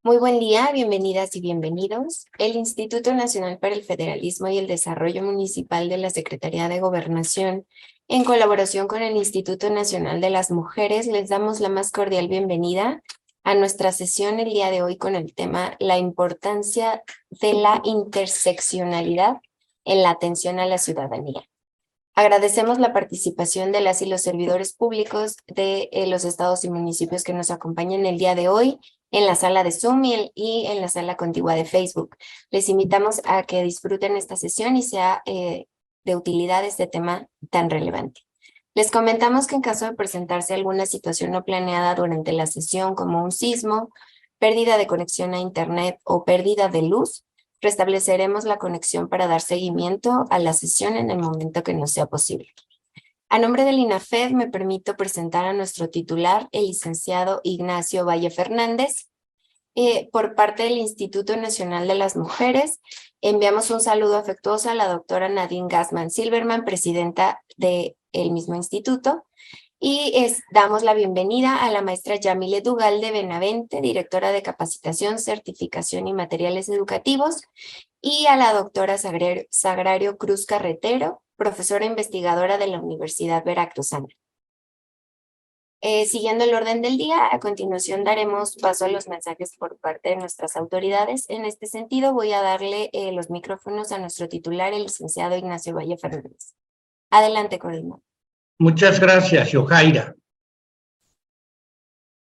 Muy buen día, bienvenidas y bienvenidos. El Instituto Nacional para el Federalismo y el Desarrollo Municipal de la Secretaría de Gobernación, en colaboración con el Instituto Nacional de las Mujeres, les damos la más cordial bienvenida a nuestra sesión el día de hoy con el tema La importancia de la interseccionalidad en la atención a la ciudadanía. Agradecemos la participación de las y los servidores públicos de los estados y municipios que nos acompañan el día de hoy en la sala de Zoom y en la sala contigua de Facebook. Les invitamos a que disfruten esta sesión y sea de utilidad este tema tan relevante. Les comentamos que en caso de presentarse alguna situación no planeada durante la sesión, como un sismo, pérdida de conexión a Internet o pérdida de luz, restableceremos la conexión para dar seguimiento a la sesión en el momento que nos sea posible. A nombre del INAFED me permito presentar a nuestro titular, el licenciado Ignacio Valle Fernández. Por parte del Instituto Nacional de las Mujeres, enviamos un saludo afectuoso a la doctora Nadine Gassman Silverman, presidenta del mismo instituto. Y damos la bienvenida a la maestra Yamile Dugal de Benavente, directora de Capacitación, Certificación y Materiales Educativos, y a la doctora Sagrario Cruz Carretero, profesora investigadora de la Universidad Veracruzana. Siguiendo el orden del día, a continuación daremos paso a los mensajes por parte de nuestras autoridades. En este sentido, voy a darle los micrófonos a nuestro titular, el licenciado Ignacio Valle Fernández. Adelante, coordinador. Muchas gracias, Yojaira.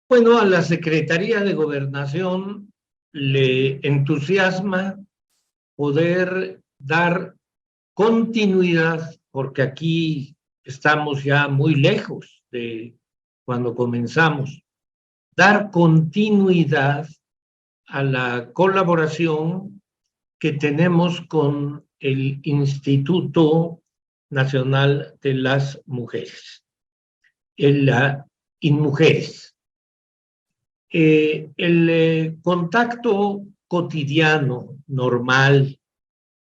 Bueno, a la Secretaría de Gobernación le entusiasma poder dar continuidad, porque aquí estamos ya muy lejos de cuando comenzamos, dar continuidad a la colaboración que tenemos con el Instituto Nacional de las Mujeres, la INMujeres. El contacto cotidiano, normal,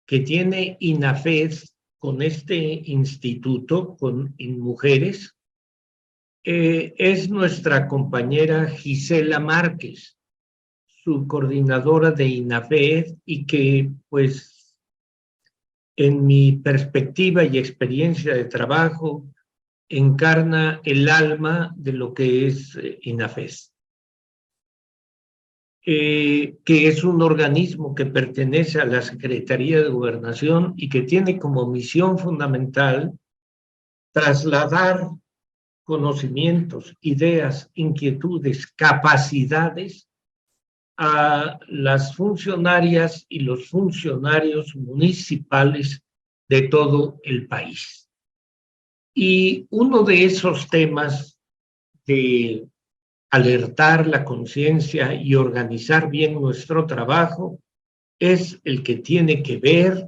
que tiene INAFED con este instituto, con INMujeres, es nuestra compañera Gisela Márquez, su coordinadora de INAFED, y que, pues, en mi perspectiva y experiencia de trabajo, encarna el alma de lo que es INAFED, que es un organismo que pertenece a la Secretaría de Gobernación y que tiene como misión fundamental trasladar conocimientos, ideas, inquietudes, capacidades a las funcionarias y los funcionarios municipales de todo el país. Y uno de esos temas de alertar la conciencia y organizar bien nuestro trabajo es el que tiene que ver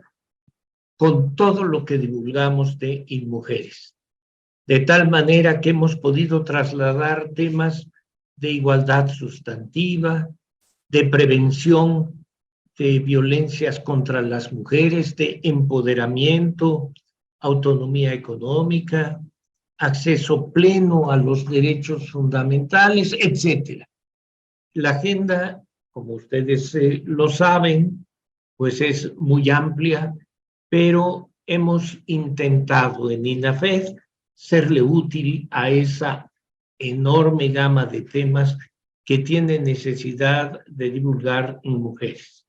con todo lo que divulgamos de INMujeres. De tal manera que hemos podido trasladar temas de igualdad sustantiva, de prevención de violencias contra las mujeres, de empoderamiento, autonomía económica, acceso pleno a los derechos fundamentales, etc. La agenda, como ustedes lo saben, pues es muy amplia, pero hemos intentado en INAFED serle útil a esa enorme gama de temas que tiene necesidad de divulgar en mujeres.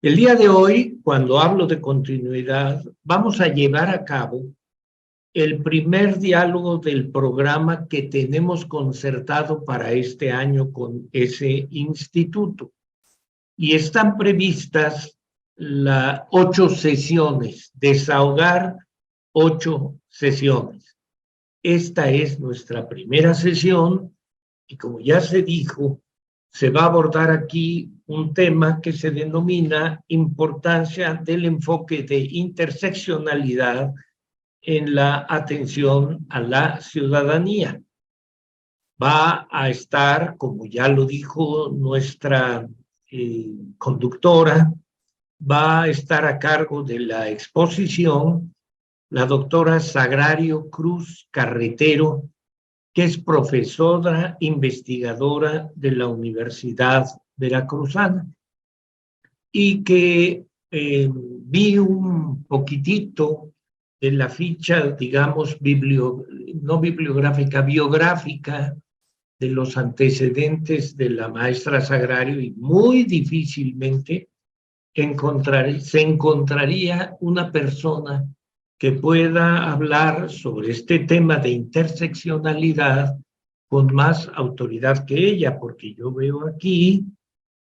El día de hoy, cuando hablo de continuidad, vamos a llevar a cabo el primer diálogo del programa que tenemos concertado para este año con ese instituto. Y están previstas 8 sesiones, desahogar 8 sesiones. Esta es nuestra primera sesión y, como ya se dijo, se va a abordar aquí un tema que se denomina importancia del enfoque de interseccionalidad en la atención a la ciudadanía. Va a estar, como ya lo dijo nuestra conductora, va a estar a cargo de la exposición la doctora Sagrario Cruz Carretero, que es profesora investigadora de la Universidad veracruzana, y que vi un poquitito de la ficha, digamos, no bibliográfica, biográfica de los antecedentes de la maestra Sagrario, y muy difícilmente se encontraría una persona que pueda hablar sobre este tema de interseccionalidad con más autoridad que ella, porque yo veo aquí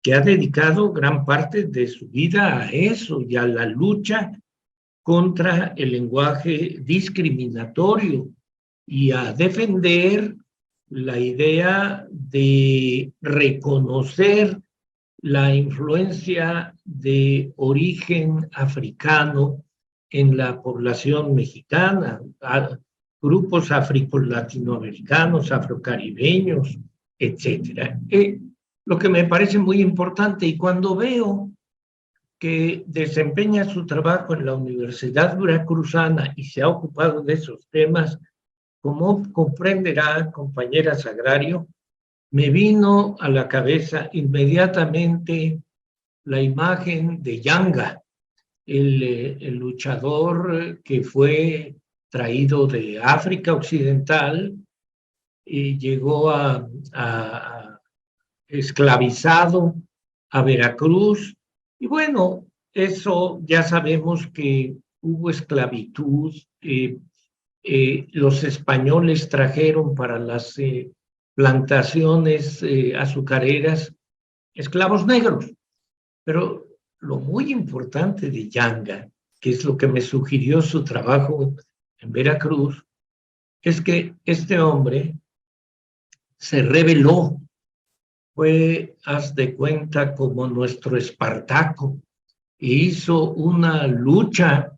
que ha dedicado gran parte de su vida a eso y a la lucha contra el lenguaje discriminatorio y a defender la idea de reconocer la influencia de origen africano en la población mexicana, a grupos latinoamericanos, afrocaribeños, etc. Lo que me parece muy importante, y cuando veo que desempeña su trabajo en la Universidad Veracruzana y se ha ocupado de esos temas, como comprenderá, compañera Sagrario, me vino a la cabeza inmediatamente la imagen de Yanga, el luchador que fue traído de África Occidental y llegó a esclavizado a Veracruz. Y bueno, eso ya sabemos que hubo esclavitud. Los españoles trajeron para las plantaciones azucareras esclavos negros. Pero lo muy importante de Yanga, que es lo que me sugirió su trabajo en Veracruz, es que este hombre se rebeló. Fue, haz de cuenta, como nuestro Espartaco, e hizo una lucha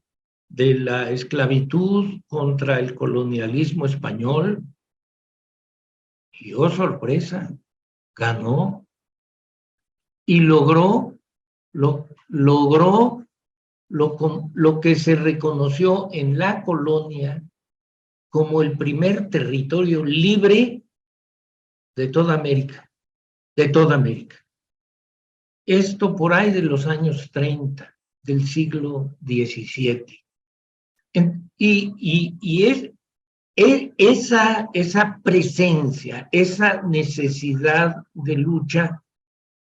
de la esclavitud contra el colonialismo español, y oh sorpresa, ganó y logró lo que se reconoció en la colonia como el primer territorio libre de toda América. Esto por ahí de los años 30 del siglo XVII. Esa presencia, esa necesidad de lucha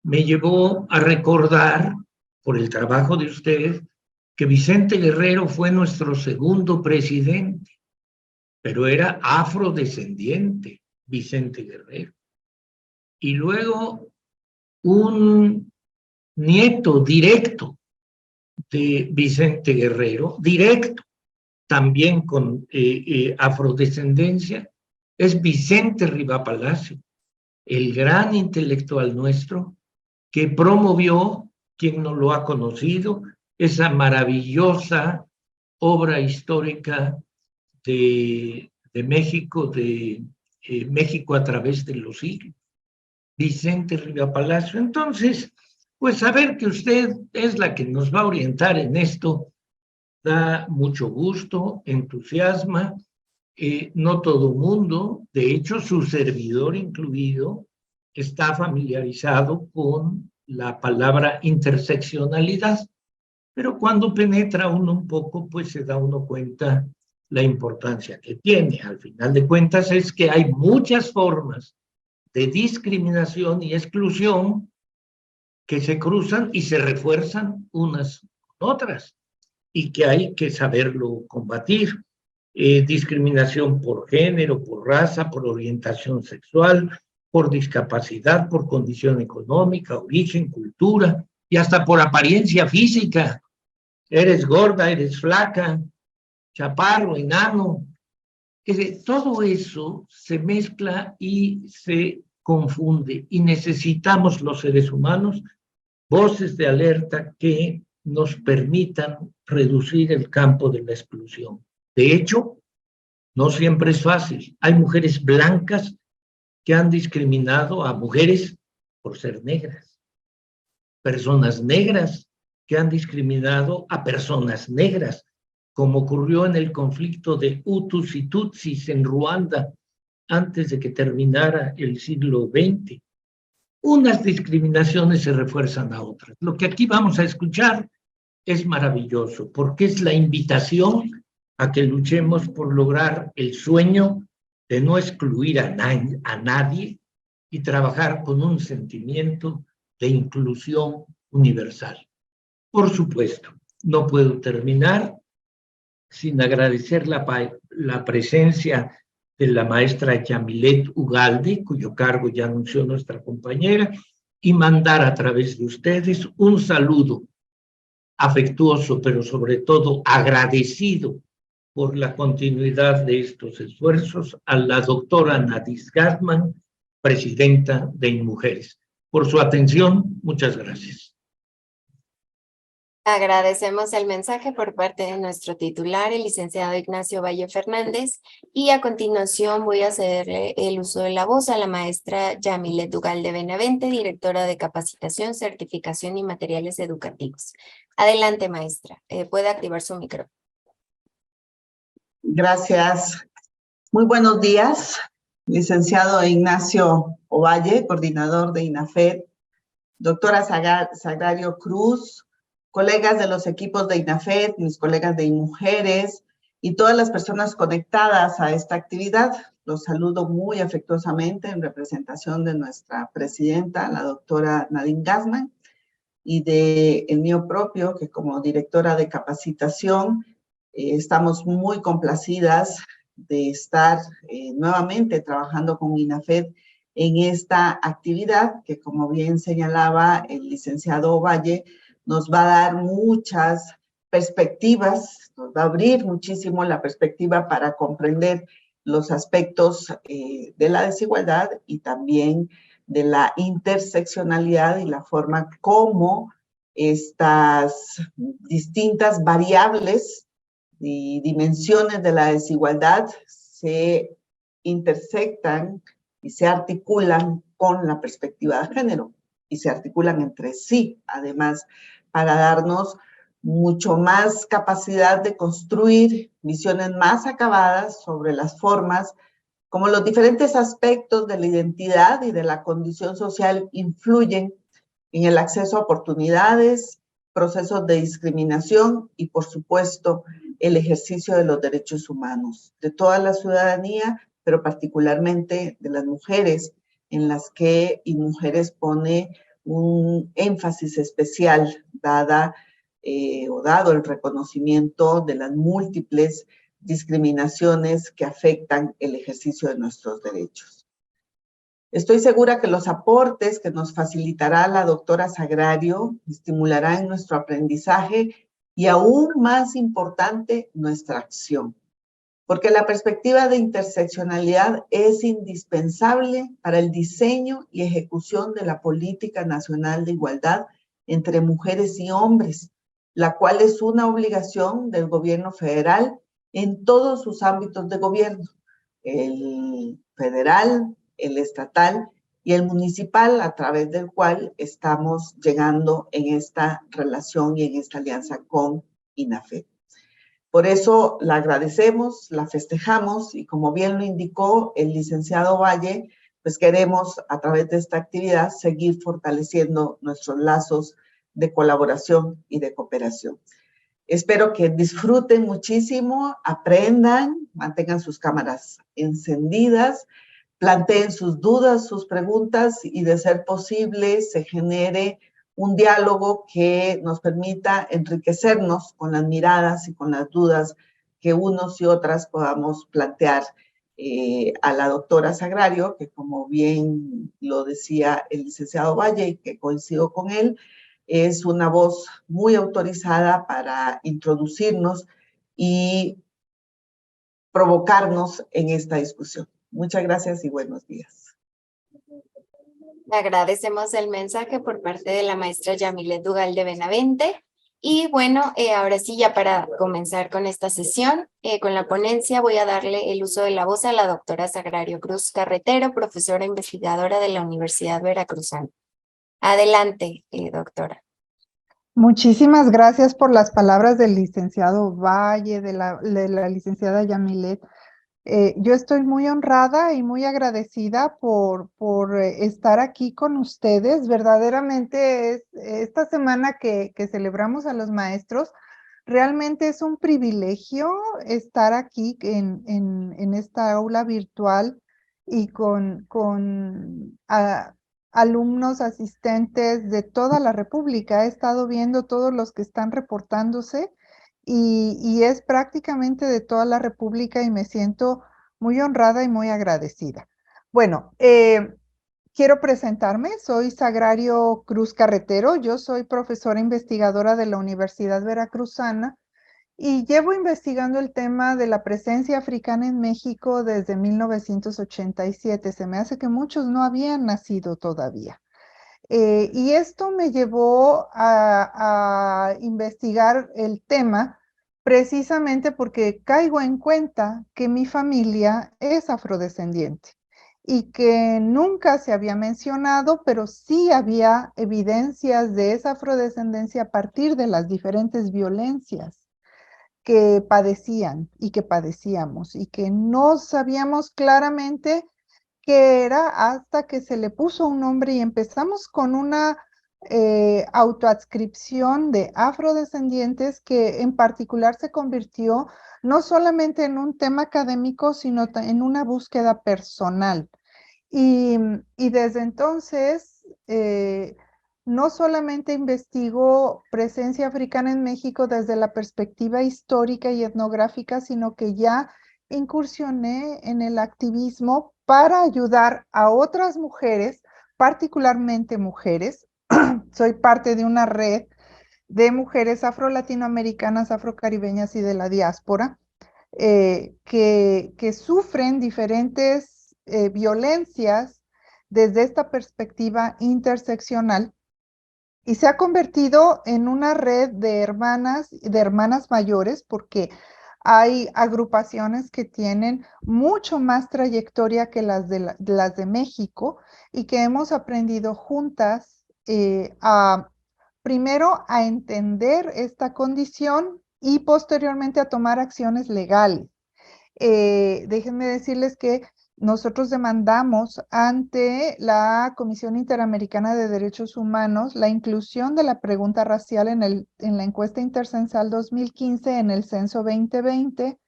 me llevó a recordar, por el trabajo de usted, que Vicente Guerrero fue nuestro segundo presidente, pero era afrodescendiente, Vicente Guerrero. Y luego un nieto directo de Vicente Guerrero, directo, también con afrodescendencia, es Vicente Riva Palacio, el gran intelectual nuestro, que promovió, quien no lo ha conocido, esa maravillosa obra histórica de México, de México a través de los siglos, Vicente Riva Palacio. Entonces, pues saber que usted es la que nos va a orientar en esto, da mucho gusto, entusiasma. No todo mundo, de hecho su servidor incluido, está familiarizado con la palabra interseccionalidad, pero cuando penetra uno un poco, pues se da uno cuenta la importancia que tiene. Al final de cuentas es que hay muchas formas de discriminación y exclusión que se cruzan y se refuerzan unas con otras, y que hay que saberlo combatir. Discriminación por género, por raza, por orientación sexual, por discapacidad, por condición económica, origen, cultura, y hasta por apariencia física. Eres gorda, eres flaca, chaparro, enano. Todo eso se mezcla y se confunde, y necesitamos los seres humanos voces de alerta que nos permitan reducir el campo de la exclusión. De hecho, no siempre es fácil. Hay mujeres blancas que han discriminado a mujeres por ser negras, personas negras que han discriminado a personas negras, como ocurrió en el conflicto de Hutus y Tutsis en Ruanda antes de que terminara el siglo XX. unas discriminaciones se refuerzan a otras. Lo que aquí vamos a escuchar es maravilloso, porque es la invitación a que luchemos por lograr el sueño de no excluir a nadie y trabajar con un sentimiento de inclusión universal. Por supuesto, no puedo terminar sin agradecer la presencia de la maestra Yamilet Ugalde, cuyo cargo ya anunció nuestra compañera, y mandar a través de ustedes un saludo afectuoso, pero sobre todo agradecido por la continuidad de estos esfuerzos a la doctora Nadis Gatman, presidenta de InMujeres. Por su atención, muchas gracias. Agradecemos el mensaje por parte de nuestro titular, el licenciado Ignacio Valle Fernández, y a continuación voy a cederle el uso de la voz a la maestra Yamilet Ugalde Benavente, directora de Capacitación, Certificación y Materiales Educativos. Adelante, maestra. Puede activar su micrófono. Gracias. Muy buenos días, licenciado Ignacio Ovalle, coordinador de INAFED, doctora Sagrario Cruz, colegas de los equipos de INAFED, mis colegas de InMujeres y todas las personas conectadas a esta actividad. Los saludo muy afectuosamente en representación de nuestra presidenta, la doctora Nadine Gatman, y de el mío propio, que como directora de capacitación, estamos muy complacidas de estar nuevamente trabajando con INAFED en esta actividad que, como bien señalaba el licenciado Ovalle, nos va a dar muchas perspectivas, nos va a abrir muchísimo la perspectiva para comprender los aspectos de la desigualdad y también de la interseccionalidad y la forma como estas distintas variables y dimensiones de la desigualdad se intersectan y se articulan con la perspectiva de género y se articulan entre sí, además, para darnos mucho más capacidad de construir visiones más acabadas sobre las formas como los diferentes aspectos de la identidad y de la condición social influyen en el acceso a oportunidades, procesos de discriminación y, por supuesto, el ejercicio de los derechos humanos de toda la ciudadanía, pero particularmente de las mujeres, en las que InMujeres pone un énfasis especial dado el reconocimiento de las múltiples discriminaciones que afectan el ejercicio de nuestros derechos. Estoy segura que los aportes que nos facilitará la doctora Sagrario estimularán nuestro aprendizaje y, aún más importante, nuestra acción, porque la perspectiva de interseccionalidad es indispensable para el diseño y ejecución de la Política Nacional de Igualdad entre mujeres y hombres, la cual es una obligación del gobierno federal en todos sus ámbitos de gobierno, el federal, el estatal y el municipal, a través del cual estamos llegando en esta relación y en esta alianza con INAFED. Por eso la agradecemos, la festejamos y, como bien lo indicó el licenciado Valle, pues queremos a través de esta actividad seguir fortaleciendo nuestros lazos de colaboración y de cooperación. Espero que disfruten muchísimo, aprendan, mantengan sus cámaras encendidas, planteen sus dudas, sus preguntas y, de ser posible, se genere un diálogo que nos permita enriquecernos con las miradas y con las dudas que unos y otras podamos plantear a la doctora Sagrario, que, como bien lo decía el licenciado Valle y que coincido con él, es una voz muy autorizada para introducirnos y provocarnos en esta discusión. Muchas gracias y buenos días. Agradecemos el mensaje por parte de la maestra Yamilet Ugalde Benavente. Y bueno, ahora sí, ya para comenzar con esta sesión, con la ponencia, voy a darle el uso de la voz a la doctora Sagrario Cruz Carretero, profesora investigadora de la Universidad Veracruzana. Adelante, doctora. Muchísimas gracias por las palabras del licenciado Valle, de la licenciada Yamilet. Yo estoy muy honrada y muy agradecida por estar aquí con ustedes. Verdaderamente esta semana que celebramos a los maestros, realmente es un privilegio estar aquí en esta aula virtual y con alumnos asistentes de toda la República. He estado viendo todos los que están reportándose y es prácticamente de toda la República y me siento muy honrada y muy agradecida. Bueno, quiero presentarme, soy Sagrario Cruz Carretero, yo soy profesora investigadora de la Universidad Veracruzana y llevo investigando el tema de la presencia africana en México desde 1987. Se me hace que muchos no habían nacido todavía. Y esto me llevó a investigar el tema precisamente porque caigo en cuenta que mi familia es afrodescendiente y que nunca se había mencionado, pero sí había evidencias de esa afrodescendencia a partir de las diferentes violencias que padecían y que padecíamos y que no sabíamos claramente qué era hasta que se le puso un nombre y empezamos con una autoadscripción de afrodescendientes que en particular se convirtió no solamente en un tema académico, sino en una búsqueda personal. Y desde entonces, no solamente investigo presencia africana en México desde la perspectiva histórica y etnográfica, sino que ya incursioné en el activismo para ayudar a otras mujeres, particularmente mujeres. Soy parte de una red de mujeres afro-latinoamericanas, afrocaribeñas y de la diáspora, que sufren diferentes violencias desde esta perspectiva interseccional y se ha convertido en una red de hermanas mayores porque hay agrupaciones que tienen mucho más trayectoria que las de México y que hemos aprendido juntas primero a entender esta condición y posteriormente a tomar acciones legales. Déjenme decirles que nosotros demandamos ante la Comisión Interamericana de Derechos Humanos la inclusión de la pregunta racial en la encuesta intercensal 2015 en el censo 2020.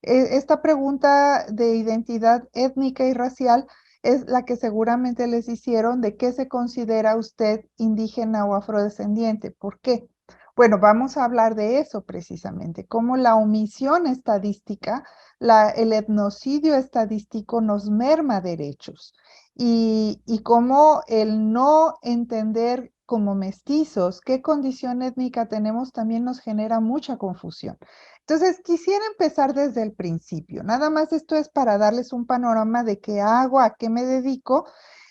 Esta pregunta de identidad étnica y racial es la que seguramente les hicieron de qué se considera usted indígena o afrodescendiente. ¿Por qué? Bueno, vamos a hablar de eso precisamente, cómo la omisión estadística, el etnocidio estadístico nos merma derechos y cómo el no entender como mestizos qué condición étnica tenemos también nos genera mucha confusión. Entonces, quisiera empezar desde el principio. Nada más esto es para darles un panorama de qué hago, a qué me dedico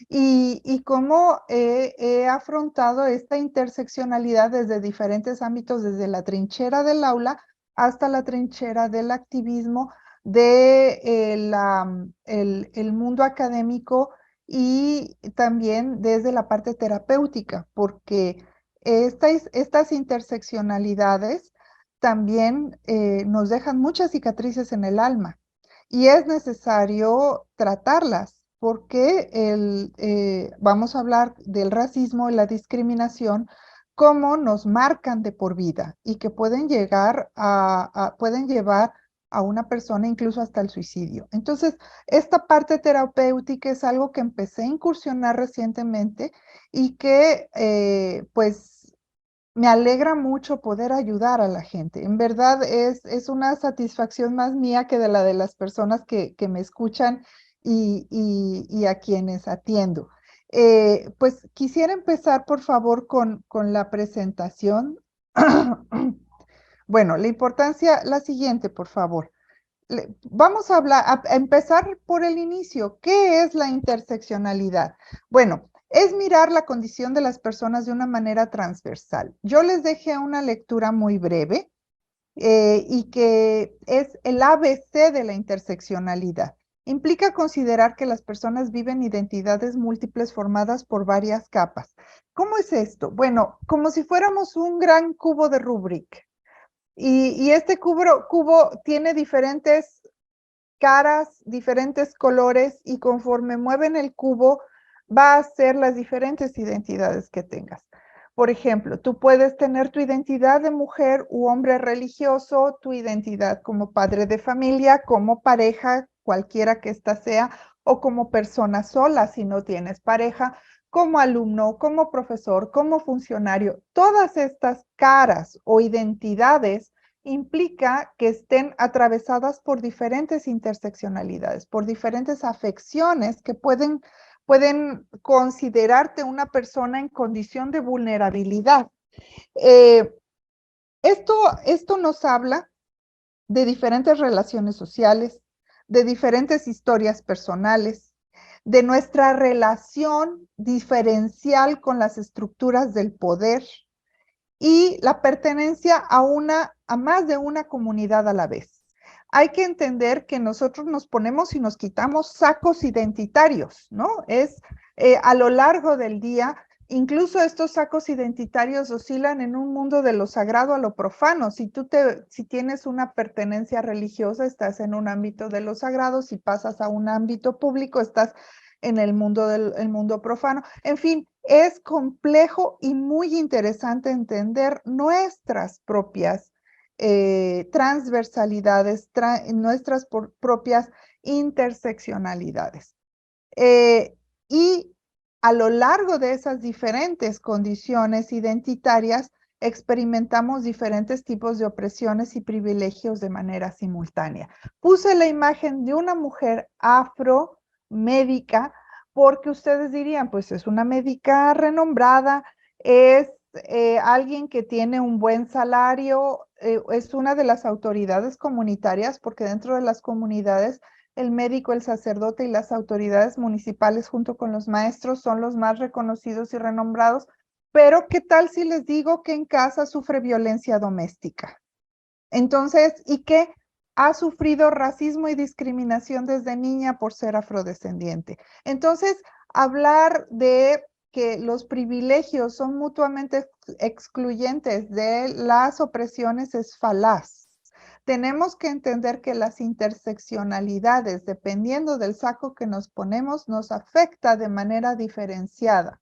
y cómo he afrontado esta interseccionalidad desde diferentes ámbitos, desde la trinchera del aula hasta la trinchera del activismo, de el mundo académico y también desde la parte terapéutica, porque estas interseccionalidades también nos dejan muchas cicatrices en el alma y es necesario tratarlas porque vamos a hablar del racismo y la discriminación, cómo nos marcan de por vida y que pueden llevar a una persona incluso hasta el suicidio. Entonces, esta parte terapéutica es algo que empecé a incursionar recientemente y que pues me alegra mucho poder ayudar a la gente. En verdad es una satisfacción más mía que de la de las personas que me escuchan y a quienes atiendo. Pues quisiera empezar, por favor, con la presentación. Bueno, la importancia, la siguiente, por favor. Vamos a hablar, a empezar por el inicio. ¿Qué es la interseccionalidad? Bueno, es mirar la condición de las personas de una manera transversal. Yo les dejé una lectura muy breve y que es el ABC de la interseccionalidad. Implica considerar que las personas viven identidades múltiples formadas por varias capas. ¿Cómo es esto? Bueno, como si fuéramos un gran cubo de Rubik. Y este cubo tiene diferentes caras, diferentes colores, y conforme mueven el cubo, va a ser las diferentes identidades que tengas. Por ejemplo, tú puedes tener tu identidad de mujer u hombre religioso, tu identidad como padre de familia, como pareja, cualquiera que ésta sea, o como persona sola si no tienes pareja, como alumno, como profesor, como funcionario. Todas estas caras o identidades implica que estén atravesadas por diferentes interseccionalidades, por diferentes afecciones que pueden considerarte una persona en condición de vulnerabilidad. Esto nos habla de diferentes relaciones sociales, de diferentes historias personales, de nuestra relación diferencial con las estructuras del poder y la pertenencia a más de una comunidad a la vez. Hay que entender que nosotros nos ponemos y nos quitamos sacos identitarios, ¿no? A lo largo del día, incluso estos sacos identitarios oscilan en un mundo de lo sagrado a lo profano. Si tienes una pertenencia religiosa, estás en un ámbito de lo sagrado. Si pasas a un ámbito público, estás en el mundo profano. En fin, es complejo y muy interesante entender nuestras propias transversalidades, nuestras propias interseccionalidades. Y a lo largo de esas diferentes condiciones identitarias, experimentamos diferentes tipos de opresiones y privilegios de manera simultánea. Puse la imagen de una mujer afro, médica, porque ustedes dirían, pues es una médica renombrada, es alguien que tiene un buen salario, es una de las autoridades comunitarias, porque dentro de las comunidades el médico, el sacerdote y las autoridades municipales junto con los maestros son los más reconocidos y renombrados. Pero ¿qué tal si les digo que en casa sufre violencia doméstica? Entonces, ¿y qué? Ha sufrido racismo y discriminación desde niña por ser afrodescendiente. Entonces, hablar de que los privilegios son mutuamente excluyentes de las opresiones es falaz. Tenemos que entender que las interseccionalidades, dependiendo del saco que nos ponemos, nos afecta de manera diferenciada.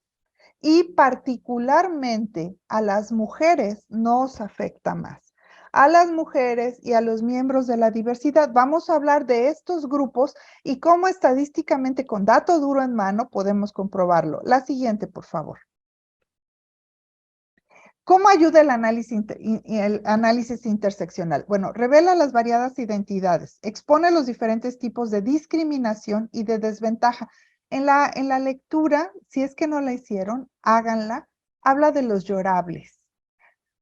Y particularmente a las mujeres nos afecta más. A las mujeres y a los miembros de la diversidad. Vamos a hablar de estos grupos y cómo estadísticamente, con dato duro en mano, podemos comprobarlo. La siguiente, por favor. ¿Cómo ayuda el análisis interseccional? Bueno, revela las variadas identidades, expone los diferentes tipos de discriminación y de desventaja. En la lectura, si es que no la hicieron, háganla. Habla de los llorables.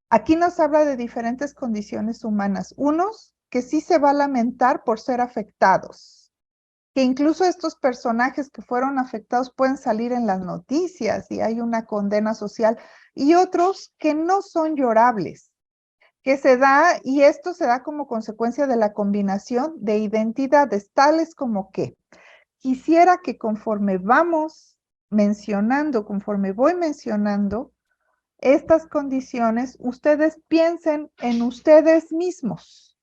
Aquí nos habla de diferentes condiciones humanas. Unos que sí se va a lamentar por ser afectados, que incluso estos personajes que fueron afectados pueden salir en las noticias y hay una condena social, y otros que no son llorables, que se da, y esto se da como consecuencia de la combinación de identidades, tales como que quisiera que conforme voy mencionando estas condiciones, ustedes piensen en ustedes mismos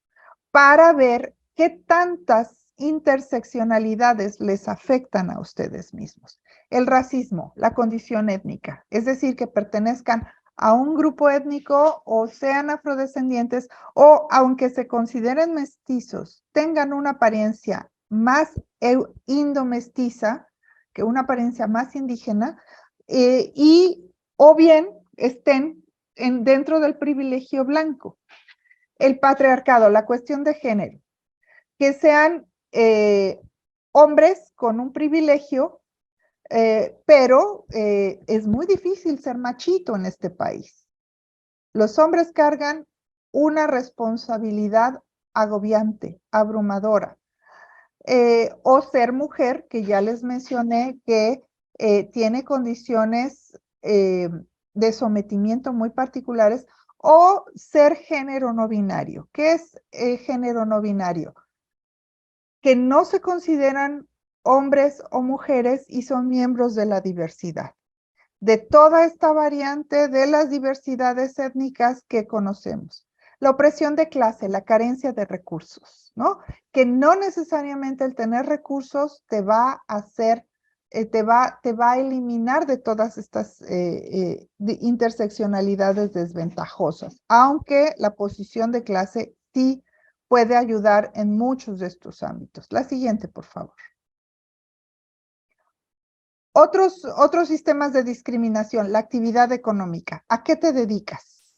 para ver qué tantas interseccionalidades les afectan a ustedes mismos. El racismo, la condición étnica, es decir, que pertenezcan a un grupo étnico o sean afrodescendientes o aunque se consideren mestizos, tengan una apariencia más indomestiza, que una apariencia más indígena, o bien estén dentro del privilegio blanco. El patriarcado, la cuestión de género, que sean hombres con un privilegio, pero es muy difícil ser machito en este país. Los hombres cargan una responsabilidad agobiante, abrumadora. O ser mujer, que ya les mencioné que tiene condiciones de sometimiento muy particulares, o ser género no binario. ¿Qué es género no binario? Que no se consideran hombres o mujeres y son miembros de la diversidad. De toda esta variante de las diversidades étnicas que conocemos. La opresión de clase, la carencia de recursos, ¿no? Que no necesariamente el tener recursos te va a hacer, te va a eliminar de todas estas interseccionalidades desventajosas, aunque la posición de clase sí puede ayudar en muchos de estos ámbitos. La siguiente, por favor. Otros sistemas de discriminación, la actividad económica. ¿A qué te dedicas?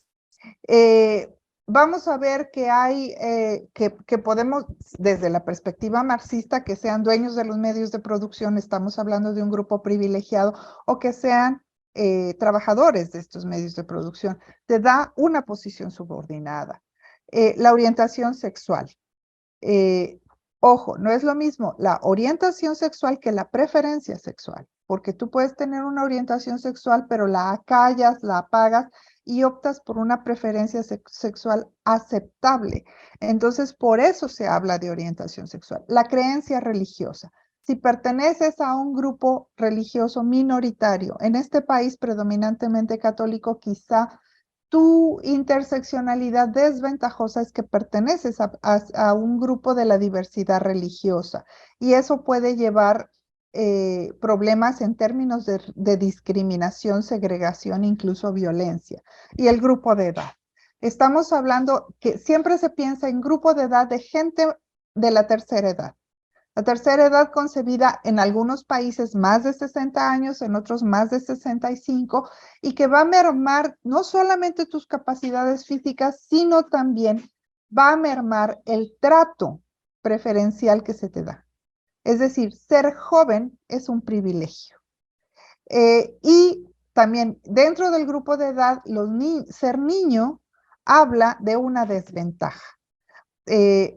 Vamos a ver que hay, que podemos, desde la perspectiva marxista, que sean dueños de los medios de producción, estamos hablando de un grupo privilegiado, o que sean trabajadores de estos medios de producción, te da una posición subordinada. La orientación sexual. Ojo, no es lo mismo la orientación sexual que la preferencia sexual, porque tú puedes tener una orientación sexual, pero la acallas, la apagas y optas por una preferencia sexual aceptable. Entonces, por eso se habla de orientación sexual. La creencia religiosa. Si perteneces a un grupo religioso minoritario, en este país predominantemente católico, quizá tu interseccionalidad desventajosa es que perteneces a un grupo de la diversidad religiosa y eso puede llevar problemas en términos de discriminación, segregación, incluso violencia. Y el grupo de edad. Estamos hablando que siempre se piensa en grupo de edad de gente de la tercera edad. La tercera edad concebida en algunos países más de 60 años, en otros más de 65, y que va a mermar no solamente tus capacidades físicas, sino también va a mermar el trato preferencial que se te da. Es decir, ser joven es un privilegio. Y también dentro del grupo de edad, ser niño habla de una desventaja.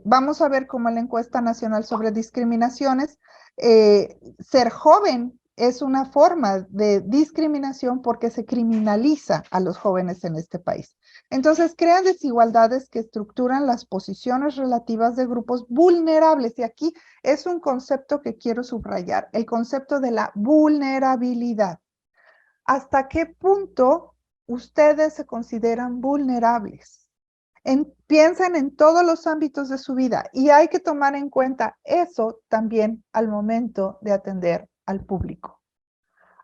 Vamos a ver cómo en la encuesta nacional sobre discriminaciones, ser joven es una forma de discriminación porque se criminaliza a los jóvenes en este país. Entonces, crean desigualdades que estructuran las posiciones relativas de grupos vulnerables. Y aquí es un concepto que quiero subrayar, el concepto de la vulnerabilidad. ¿Hasta qué punto ustedes se consideran vulnerables? Piensen en todos los ámbitos de su vida y hay que tomar en cuenta eso también al momento de atender al público.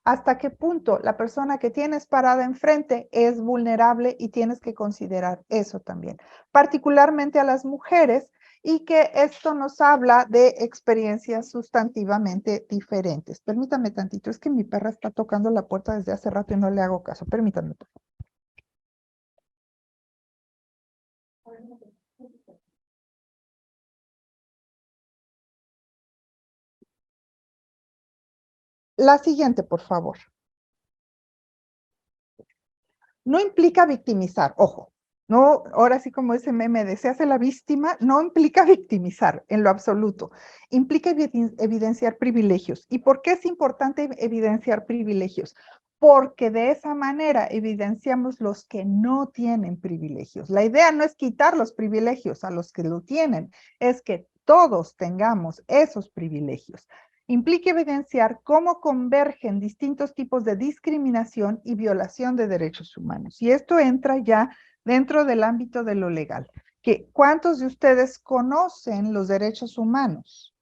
¿Hasta qué punto la persona que tienes parada enfrente es vulnerable? Y tienes que considerar eso también, particularmente a las mujeres, y que esto nos habla de experiencias sustantivamente diferentes. Permítame tantito, es que mi perra está tocando la puerta desde hace rato y no le hago caso. Permítanme, por favor. La siguiente, por favor. No implica victimizar, ojo. No, ahora sí como ese meme de se hace la víctima, no implica victimizar en lo absoluto. Implica evidenciar privilegios. ¿Y por qué es importante evidenciar privilegios? Porque de esa manera evidenciamos los que no tienen privilegios. La idea no es quitar los privilegios a los que lo tienen, es que todos tengamos esos privilegios. Implica evidenciar cómo convergen distintos tipos de discriminación y violación de derechos humanos. Y esto entra ya dentro del ámbito de lo legal. ¿Cuántos de ustedes conocen los derechos humanos?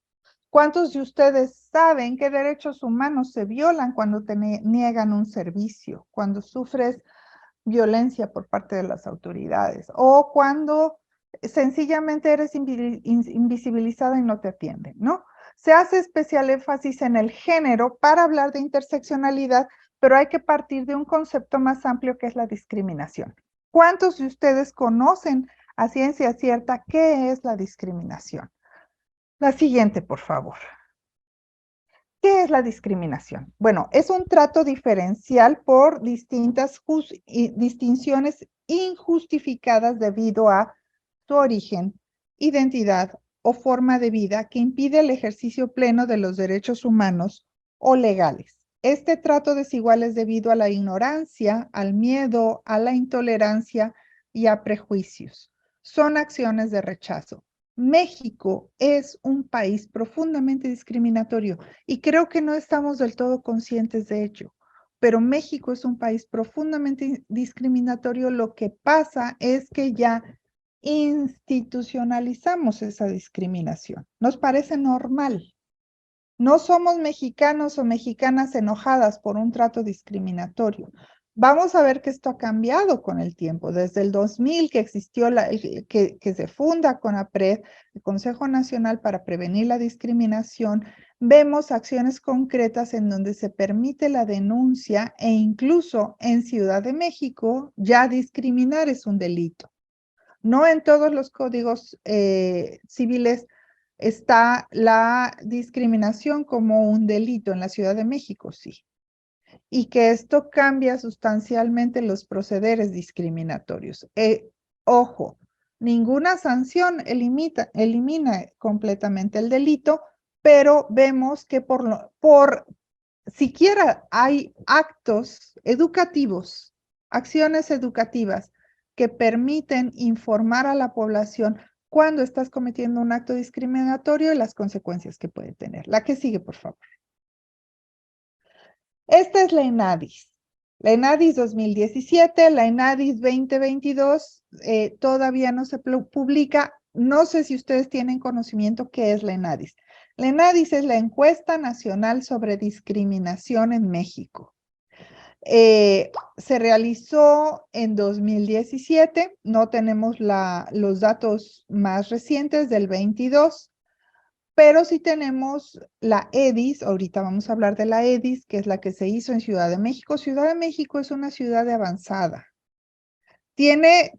¿Cuántos de ustedes saben qué derechos humanos se violan cuando te niegan un servicio, cuando sufres violencia por parte de las autoridades o cuando sencillamente eres invisibilizada y no te atienden, ¿no? Se hace especial énfasis en el género para hablar de interseccionalidad, pero hay que partir de un concepto más amplio que es la discriminación. ¿Cuántos de ustedes conocen a ciencia cierta qué es la discriminación? La siguiente, por favor. ¿Qué es la discriminación? Bueno, es un trato diferencial por distintas distinciones injustificadas debido a su origen, identidad o forma de vida que impide el ejercicio pleno de los derechos humanos o legales. Este trato desigual es debido a la ignorancia, al miedo, a la intolerancia y a prejuicios. Son acciones de rechazo. México es un país profundamente discriminatorio y creo que no estamos del todo conscientes de ello. Pero México es un país profundamente discriminatorio. Lo que pasa es que ya institucionalizamos esa discriminación. Nos parece normal. No somos mexicanos o mexicanas enojadas por un trato discriminatorio. Vamos a ver que esto ha cambiado con el tiempo. Desde el 2000 que existió, que se funda CONAPRED, el Consejo Nacional para Prevenir la Discriminación, vemos acciones concretas en donde se permite la denuncia e incluso en Ciudad de México ya discriminar es un delito. No en todos los códigos civiles está la discriminación como un delito. En la Ciudad de México, sí. Y que esto cambia sustancialmente los procederes discriminatorios. Ojo, ninguna sanción elimina completamente el delito, pero vemos que por siquiera hay actos educativos, acciones educativas que permiten informar a la población cuando estás cometiendo un acto discriminatorio y las consecuencias que puede tener. La que sigue, por favor. Esta es la ENADIS. La ENADIS 2017, la ENADIS 2022, todavía no se publica. No sé si ustedes tienen conocimiento qué es la ENADIS. La ENADIS es la Encuesta Nacional sobre Discriminación en México. Se realizó en 2017, no tenemos los datos más recientes del 22, pero sí tenemos la EDIS, ahorita vamos a hablar de la EDIS, que es la que se hizo en Ciudad de México. Ciudad de México es una ciudad de avanzada. Tiene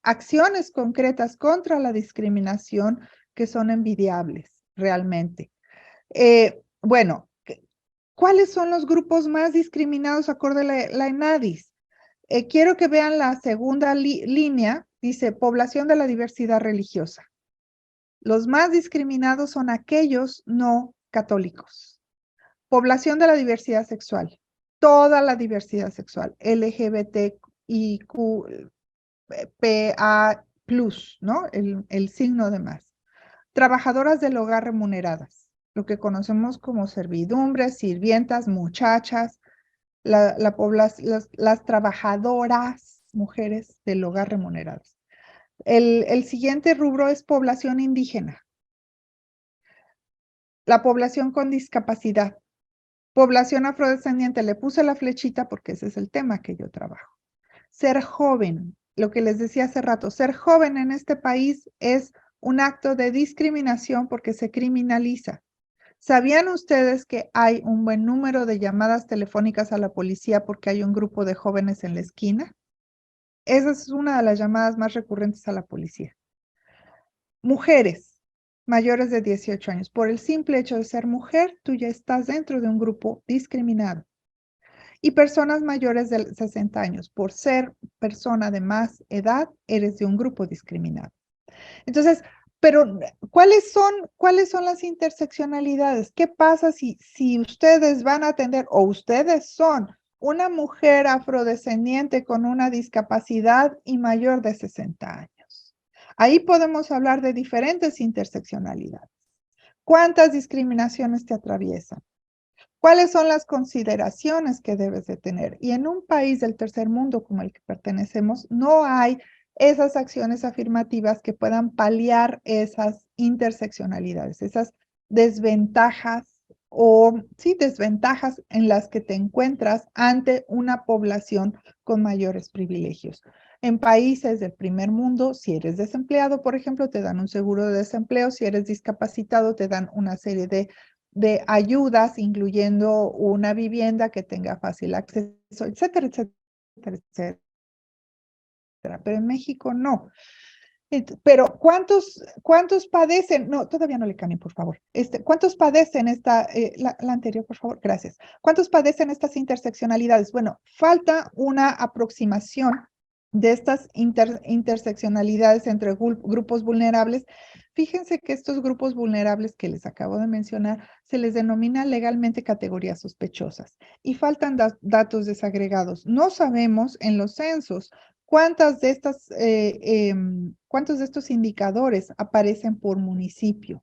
acciones concretas contra la discriminación que son envidiables, realmente. Bueno, ¿cuáles son los grupos más discriminados acorde a la ENADIS? Quiero que vean la segunda línea, dice población de la diversidad religiosa. Los más discriminados son aquellos no católicos. Población de la diversidad sexual, toda la diversidad sexual, LGBTIQ, PA+, ¿no? El signo de más. Trabajadoras del hogar remuneradas, lo que conocemos como servidumbres, sirvientas, muchachas, las trabajadoras, mujeres del hogar remuneradas. El siguiente rubro es población indígena. La población con discapacidad. Población afrodescendiente, le puse la flechita porque ese es el tema que yo trabajo. Ser joven, lo que les decía hace rato, ser joven en este país es un acto de discriminación porque se criminaliza. ¿Sabían ustedes que hay un buen número de llamadas telefónicas a la policía porque hay un grupo de jóvenes en la esquina? Esa es una de las llamadas más recurrentes a la policía. Mujeres mayores de 18 años. Por el simple hecho de ser mujer, tú ya estás dentro de un grupo discriminado. Y personas mayores de 60 años. Por ser persona de más edad, eres de un grupo discriminado. Entonces, pero ¿cuáles son las interseccionalidades? ¿Qué pasa si ustedes van a atender o ustedes son una mujer afrodescendiente con una discapacidad y mayor de 60 años? Ahí podemos hablar de diferentes interseccionalidades. ¿Cuántas discriminaciones te atraviesan? ¿Cuáles son las consideraciones que debes de tener? Y en un país del tercer mundo como el que pertenecemos, no hay esas acciones afirmativas que puedan paliar esas interseccionalidades, esas desventajas desventajas en las que te encuentras ante una población con mayores privilegios. En países del primer mundo, si eres desempleado, por ejemplo, te dan un seguro de desempleo. Si eres discapacitado, te dan una serie de ayudas, incluyendo una vivienda que tenga fácil acceso, etcétera, etcétera, etcétera. Pero en México no. Pero ¿cuántos padecen? No, todavía no le cambien, por favor. ¿Cuántos padecen la anterior, por favor? Gracias. ¿Cuántos padecen estas interseccionalidades? Bueno, falta una aproximación de estas interseccionalidades entre grupos vulnerables. Fíjense que estos grupos vulnerables que les acabo de mencionar se les denomina legalmente categorías sospechosas y faltan datos desagregados. No sabemos en los censos cuántos de estos indicadores aparecen por municipio.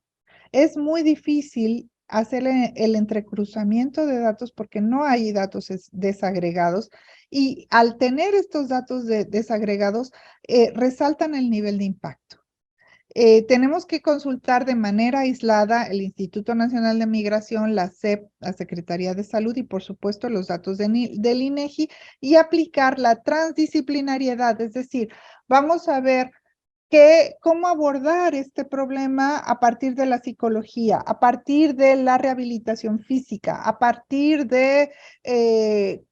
Es muy difícil hacer el entrecruzamiento de datos porque no hay datos desagregados y al tener estos datos desagregados resaltan el nivel de impacto. Tenemos que consultar de manera aislada el Instituto Nacional de Migración, la SEP, la Secretaría de Salud y por supuesto los datos del INEGI y aplicar la transdisciplinariedad, es decir, vamos a ver cómo abordar este problema a partir de la psicología, a partir de la rehabilitación física, a partir de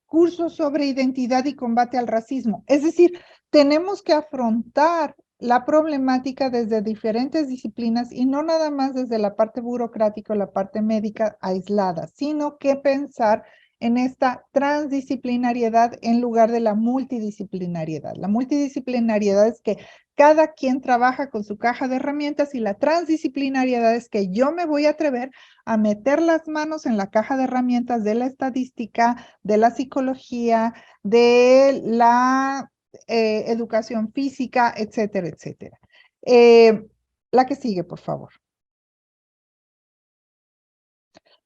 cursos sobre identidad y combate al racismo. Es decir, tenemos que afrontar la problemática desde diferentes disciplinas y no nada más desde la parte burocrática o la parte médica aislada, sino que pensar en esta transdisciplinariedad en lugar de la multidisciplinariedad. La multidisciplinariedad es que cada quien trabaja con su caja de herramientas y la transdisciplinariedad es que yo me voy a atrever a meter las manos en la caja de herramientas de la estadística, de la psicología, de la educación física, etcétera, etcétera. La que sigue, por favor.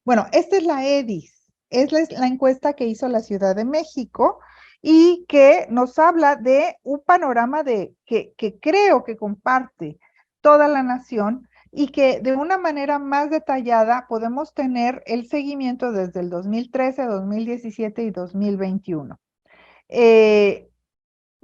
Bueno, esta es la EDIS, es la encuesta que hizo la Ciudad de México y que nos habla de un panorama que creo que comparte toda la nación y que de una manera más detallada podemos tener el seguimiento desde el 2013, 2017 y 2021.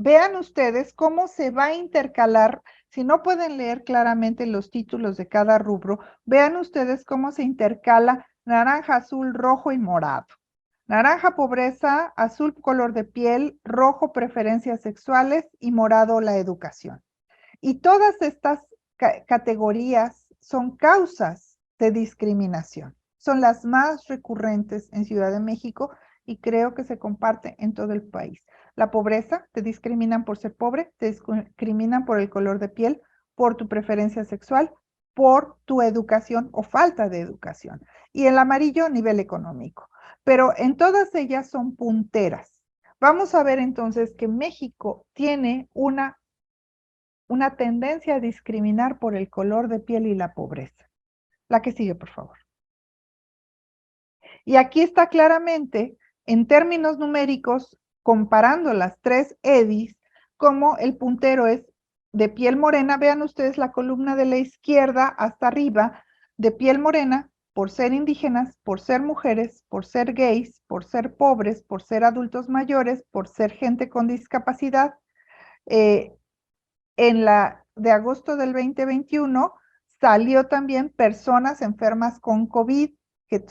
Vean ustedes cómo se va a intercalar, si no pueden leer claramente los títulos de cada rubro, vean ustedes cómo se intercala naranja, azul, rojo y morado. Naranja, pobreza, azul, color de piel, rojo, preferencias sexuales y morado, la educación. Y todas estas categorías son causas de discriminación. Son las más recurrentes en Ciudad de México y creo que se comparte en todo el país. La pobreza, te discriminan por ser pobre, te discriminan por el color de piel, por tu preferencia sexual, por tu educación o falta de educación. Y el amarillo, nivel económico. Pero en todas ellas son punteras. Vamos a ver entonces que México tiene una tendencia a discriminar por el color de piel y la pobreza. La que sigue, por favor. Y aquí está claramente, en términos numéricos, comparando las tres EDIs, como el puntero es de piel morena. Vean ustedes la columna de la izquierda hasta arriba, de piel morena, por ser indígenas, por ser mujeres, por ser gays, por ser pobres, por ser adultos mayores, por ser gente con discapacidad. En la de agosto del 2021 salió también personas enfermas con COVID que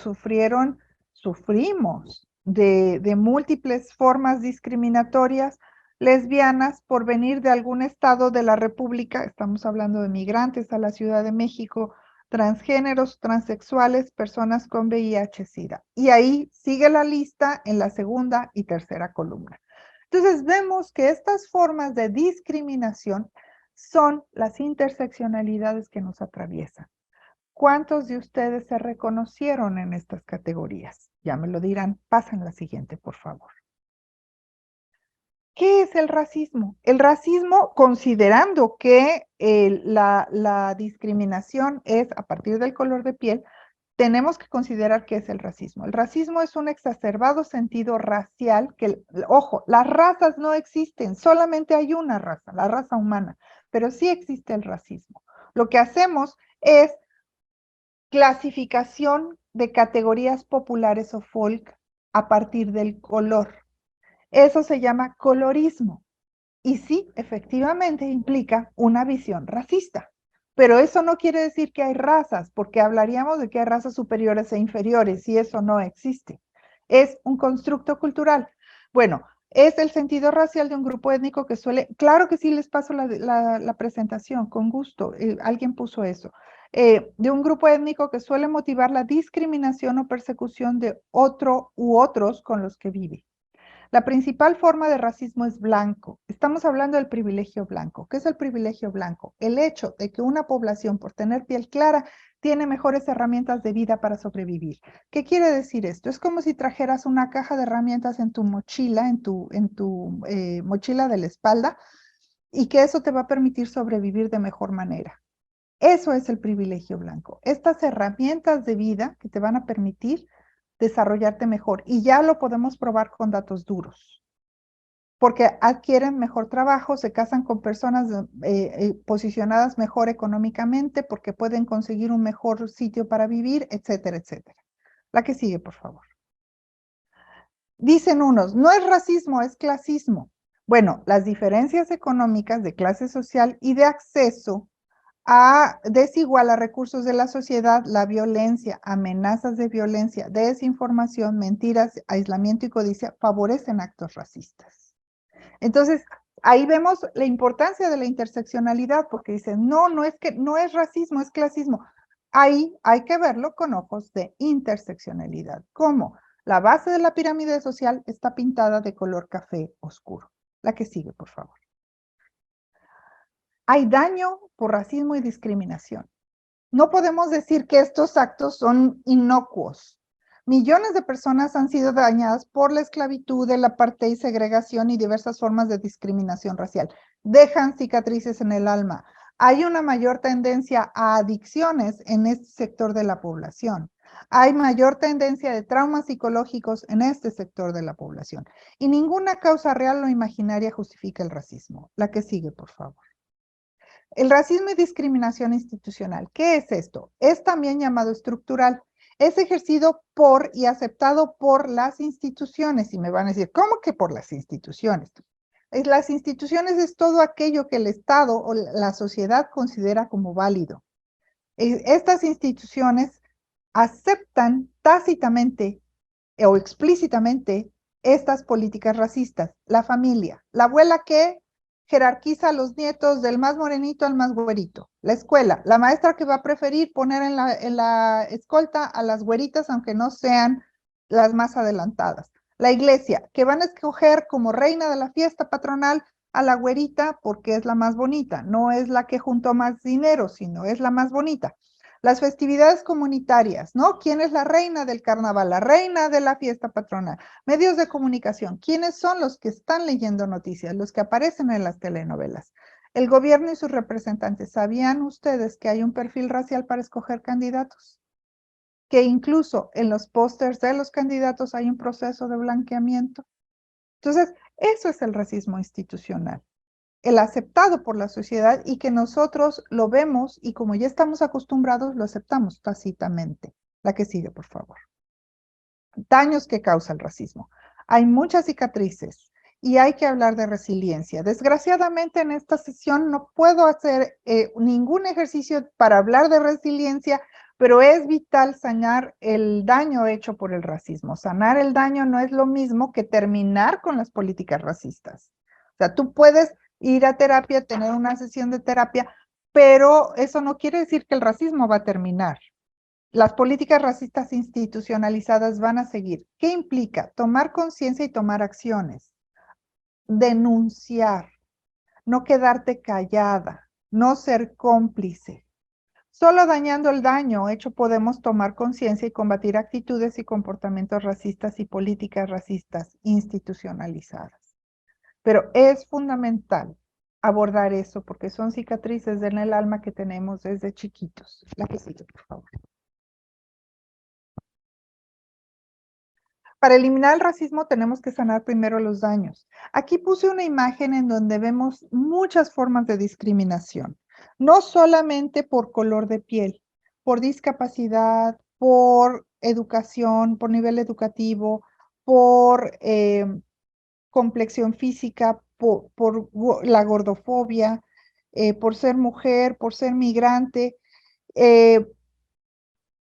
sufrimos de múltiples formas discriminatorias, lesbianas por venir de algún estado de la República, estamos hablando de migrantes a la Ciudad de México, transgéneros, transexuales, personas con VIH-Sida. Y ahí sigue la lista en la segunda y tercera columna. Entonces vemos que estas formas de discriminación son las interseccionalidades que nos atraviesan. ¿Cuántos de ustedes se reconocieron en estas categorías? Ya me lo dirán. Pasen la siguiente, por favor. ¿Qué es el racismo? El racismo, considerando que la discriminación es a partir del color de piel, tenemos que considerar qué es el racismo. El racismo es un exacerbado sentido racial que, ojo, las razas no existen, solamente hay una raza, la raza humana, pero sí existe el racismo. Lo que hacemos es clasificación de categorías populares o folk a partir del color. Eso se llama colorismo. Y sí, efectivamente implica una visión racista. Pero eso no quiere decir que hay razas, porque hablaríamos de que hay razas superiores e inferiores, y eso no existe. Es un constructo cultural. Bueno, es el sentido racial de un grupo étnico que suele... Claro que sí, les paso la presentación, con gusto. Alguien puso eso. De un grupo étnico que suele motivar la discriminación o persecución de otro u otros con los que vive. La principal forma de racismo es blanco. Estamos hablando del privilegio blanco. ¿Qué es el privilegio blanco? El hecho de que una población, por tener piel clara, tiene mejores herramientas de vida para sobrevivir. ¿Qué quiere decir esto? Es como si trajeras una caja de herramientas en tu mochila, en tu mochila de la espalda, y que eso te va a permitir sobrevivir de mejor manera. Eso es el privilegio blanco. Estas herramientas de vida que te van a permitir desarrollarte mejor. Y ya lo podemos probar con datos duros. Porque adquieren mejor trabajo, se casan con personas posicionadas mejor económicamente, porque pueden conseguir un mejor sitio para vivir, etcétera, etcétera. La que sigue, por favor. Dicen unos, no es racismo, es clasismo. Bueno, las diferencias económicas de clase social y de acceso desigual a recursos de la sociedad, la violencia, amenazas de violencia, desinformación, mentiras, aislamiento y codicia favorecen actos racistas. Entonces, ahí vemos la importancia de la interseccionalidad, porque dicen, no es racismo, es clasismo. Ahí hay que verlo con ojos de interseccionalidad. ¿Cómo? La base de la pirámide social está pintada de color café oscuro. La que sigue, por favor. Hay daño por racismo y discriminación. No podemos decir que estos actos son inocuos. Millones de personas han sido dañadas por la esclavitud, el apartheid, segregación y diversas formas de discriminación racial. Dejan cicatrices en el alma. Hay una mayor tendencia a adicciones en este sector de la población. Hay mayor tendencia de traumas psicológicos en este sector de la población. Y ninguna causa real o imaginaria justifica el racismo. La que sigue, por favor. El racismo y discriminación institucional. ¿Qué es esto? Es también llamado estructural. Es ejercido por y aceptado por las instituciones. Y me van a decir, ¿cómo que por las instituciones? Las instituciones es todo aquello que el Estado o la sociedad considera como válido. Estas instituciones aceptan tácitamente o explícitamente estas políticas racistas. La familia, la abuela que jerarquiza a los nietos del más morenito al más güerito. La escuela, la maestra que va a preferir poner en la escolta a las güeritas aunque no sean las más adelantadas. La iglesia, que van a escoger como reina de la fiesta patronal a la güerita porque es la más bonita, no es la que juntó más dinero, sino es la más bonita. Las festividades comunitarias, ¿no? ¿Quién es la reina del carnaval? La reina de la fiesta patronal. Medios de comunicación, ¿quiénes son los que están leyendo noticias? Los que aparecen en las telenovelas. El gobierno y sus representantes, ¿sabían ustedes que hay un perfil racial para escoger candidatos? Que incluso en los pósters de los candidatos hay un proceso de blanqueamiento. Entonces, eso es el racismo institucional. El aceptado por la sociedad y que nosotros lo vemos y como ya estamos acostumbrados, lo aceptamos tácitamente. La que sigue, por favor. Daños que causa el racismo. Hay muchas cicatrices y hay que hablar de resiliencia. Desgraciadamente en esta sesión no puedo hacer ningún ejercicio para hablar de resiliencia, pero es vital sanar el daño hecho por el racismo. Sanar el daño no es lo mismo que terminar con las políticas racistas. O sea, tú puedes ir a terapia, tener una sesión de terapia, pero eso no quiere decir que el racismo va a terminar. Las políticas racistas institucionalizadas van a seguir. ¿Qué implica? Tomar conciencia y tomar acciones. Denunciar, no quedarte callada, no ser cómplice. Solo dañando el daño hecho podemos tomar conciencia y combatir actitudes y comportamientos racistas y políticas racistas institucionalizadas. Pero es fundamental abordar eso porque son cicatrices en el alma que tenemos desde chiquitos. La que sigue, por favor. Para eliminar el racismo tenemos que sanar primero los daños. Aquí puse una imagen en donde vemos muchas formas de discriminación, no solamente por color de piel, por discapacidad, por educación, por nivel educativo, por complexión física, por la gordofobia, por ser mujer, por ser migrante.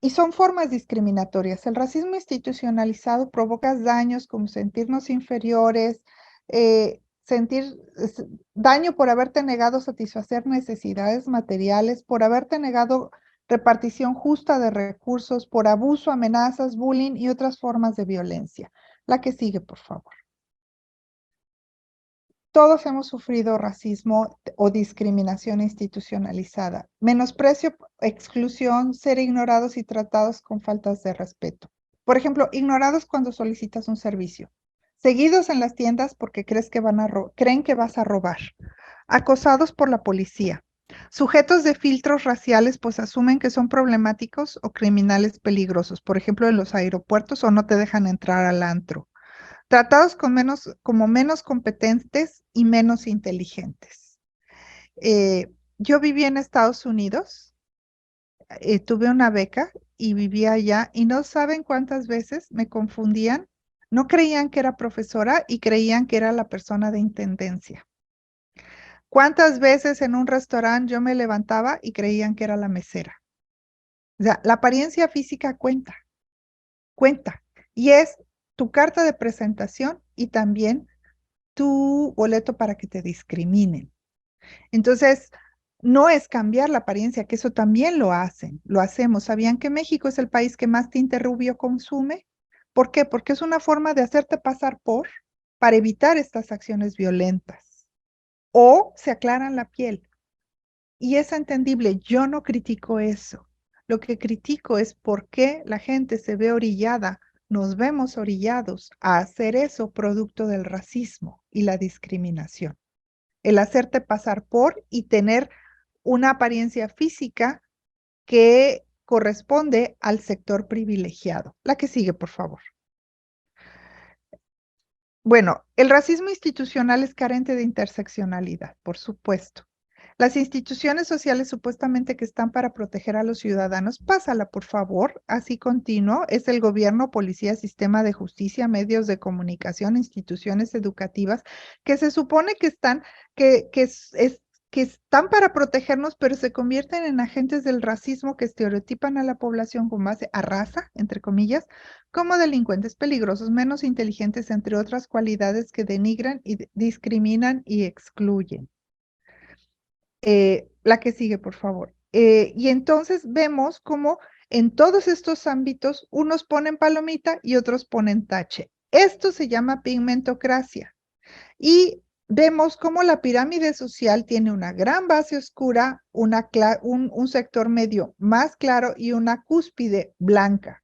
Y son formas discriminatorias. El racismo institucionalizado provoca daños como sentirnos inferiores, sentir daño por haberte negado satisfacer necesidades materiales, por haberte negado repartición justa de recursos, por abuso, amenazas, bullying y otras formas de violencia. La que sigue, por favor. Todos hemos sufrido racismo o discriminación institucionalizada, menosprecio, exclusión, ser ignorados y tratados con faltas de respeto. Por ejemplo, ignorados cuando solicitas un servicio, seguidos en las tiendas porque creen que vas a robar, acosados por la policía, Sujetos de filtros raciales pues asumen que son problemáticos o criminales peligrosos, por ejemplo en los aeropuertos o no te dejan entrar al antro. Tratados como menos competentes y menos inteligentes. Yo viví en Estados Unidos, tuve una beca y vivía allá y no saben cuántas veces me confundían, no creían que era profesora y creían que era la persona de intendencia. ¿Cuántas veces en un restaurante yo me levantaba y creían que era la mesera? O sea, la apariencia física cuenta. Y es tu carta de presentación y también tu boleto para que te discriminen. Entonces, no es cambiar la apariencia, que eso también lo hacemos. ¿Sabían que México es el país que más tinte rubio consume? ¿Por qué? Porque es una forma de hacerte pasar para evitar estas acciones violentas. O se aclaran la piel. Y es entendible, yo no critico eso. Lo que critico es por qué la gente se ve orillada, nos vemos orillados a hacer eso producto del racismo y la discriminación. El hacerte pasar por y tener una apariencia física que corresponde al sector privilegiado. La que sigue, por favor. Bueno, el racismo institucional es carente de interseccionalidad, por supuesto. Las instituciones sociales supuestamente que están para proteger a los ciudadanos, pásala por favor, así continuo, es el gobierno, policía, sistema de justicia, medios de comunicación, instituciones educativas, que se supone que están, que están para protegernos, pero se convierten en agentes del racismo que estereotipan a la población con base a raza, entre comillas, como delincuentes peligrosos, menos inteligentes, entre otras cualidades que denigran y discriminan y excluyen. La que sigue, por favor. Y entonces vemos cómo en todos estos ámbitos unos ponen palomita y otros ponen tache. Esto se llama pigmentocracia. Y vemos cómo la pirámide social tiene una gran base oscura, un sector medio más claro y una cúspide blanca.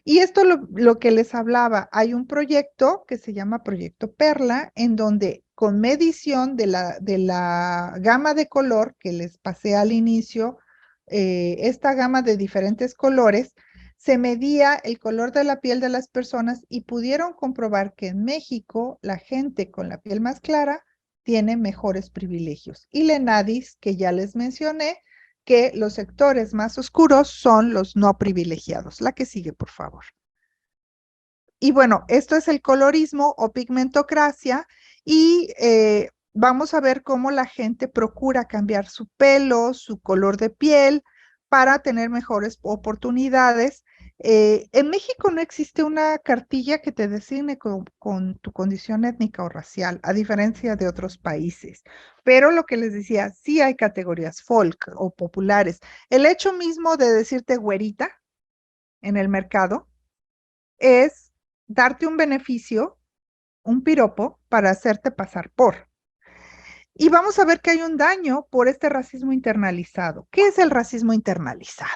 Y esto lo que les hablaba, hay un proyecto que se llama Proyecto Perla, en donde con medición de la gama de color que les pasé al inicio, esta gama de diferentes colores, se medía el color de la piel de las personas y pudieron comprobar que en México la gente con la piel más clara tiene mejores privilegios. Y Lenadis, que ya les mencioné, que los sectores más oscuros son los no privilegiados. La que sigue, por favor. Y bueno, esto es el colorismo o pigmentocracia y vamos a ver cómo la gente procura cambiar su pelo, su color de piel para tener mejores oportunidades. En México no existe una cartilla que te designe con tu condición étnica o racial, a diferencia de otros países. Pero lo que les decía, sí hay categorías folk o populares. El hecho mismo de decirte güerita en el mercado es darte un beneficio, un piropo, para hacerte pasar por. Y vamos a ver que hay un daño por este racismo internalizado. ¿Qué es el racismo internalizado?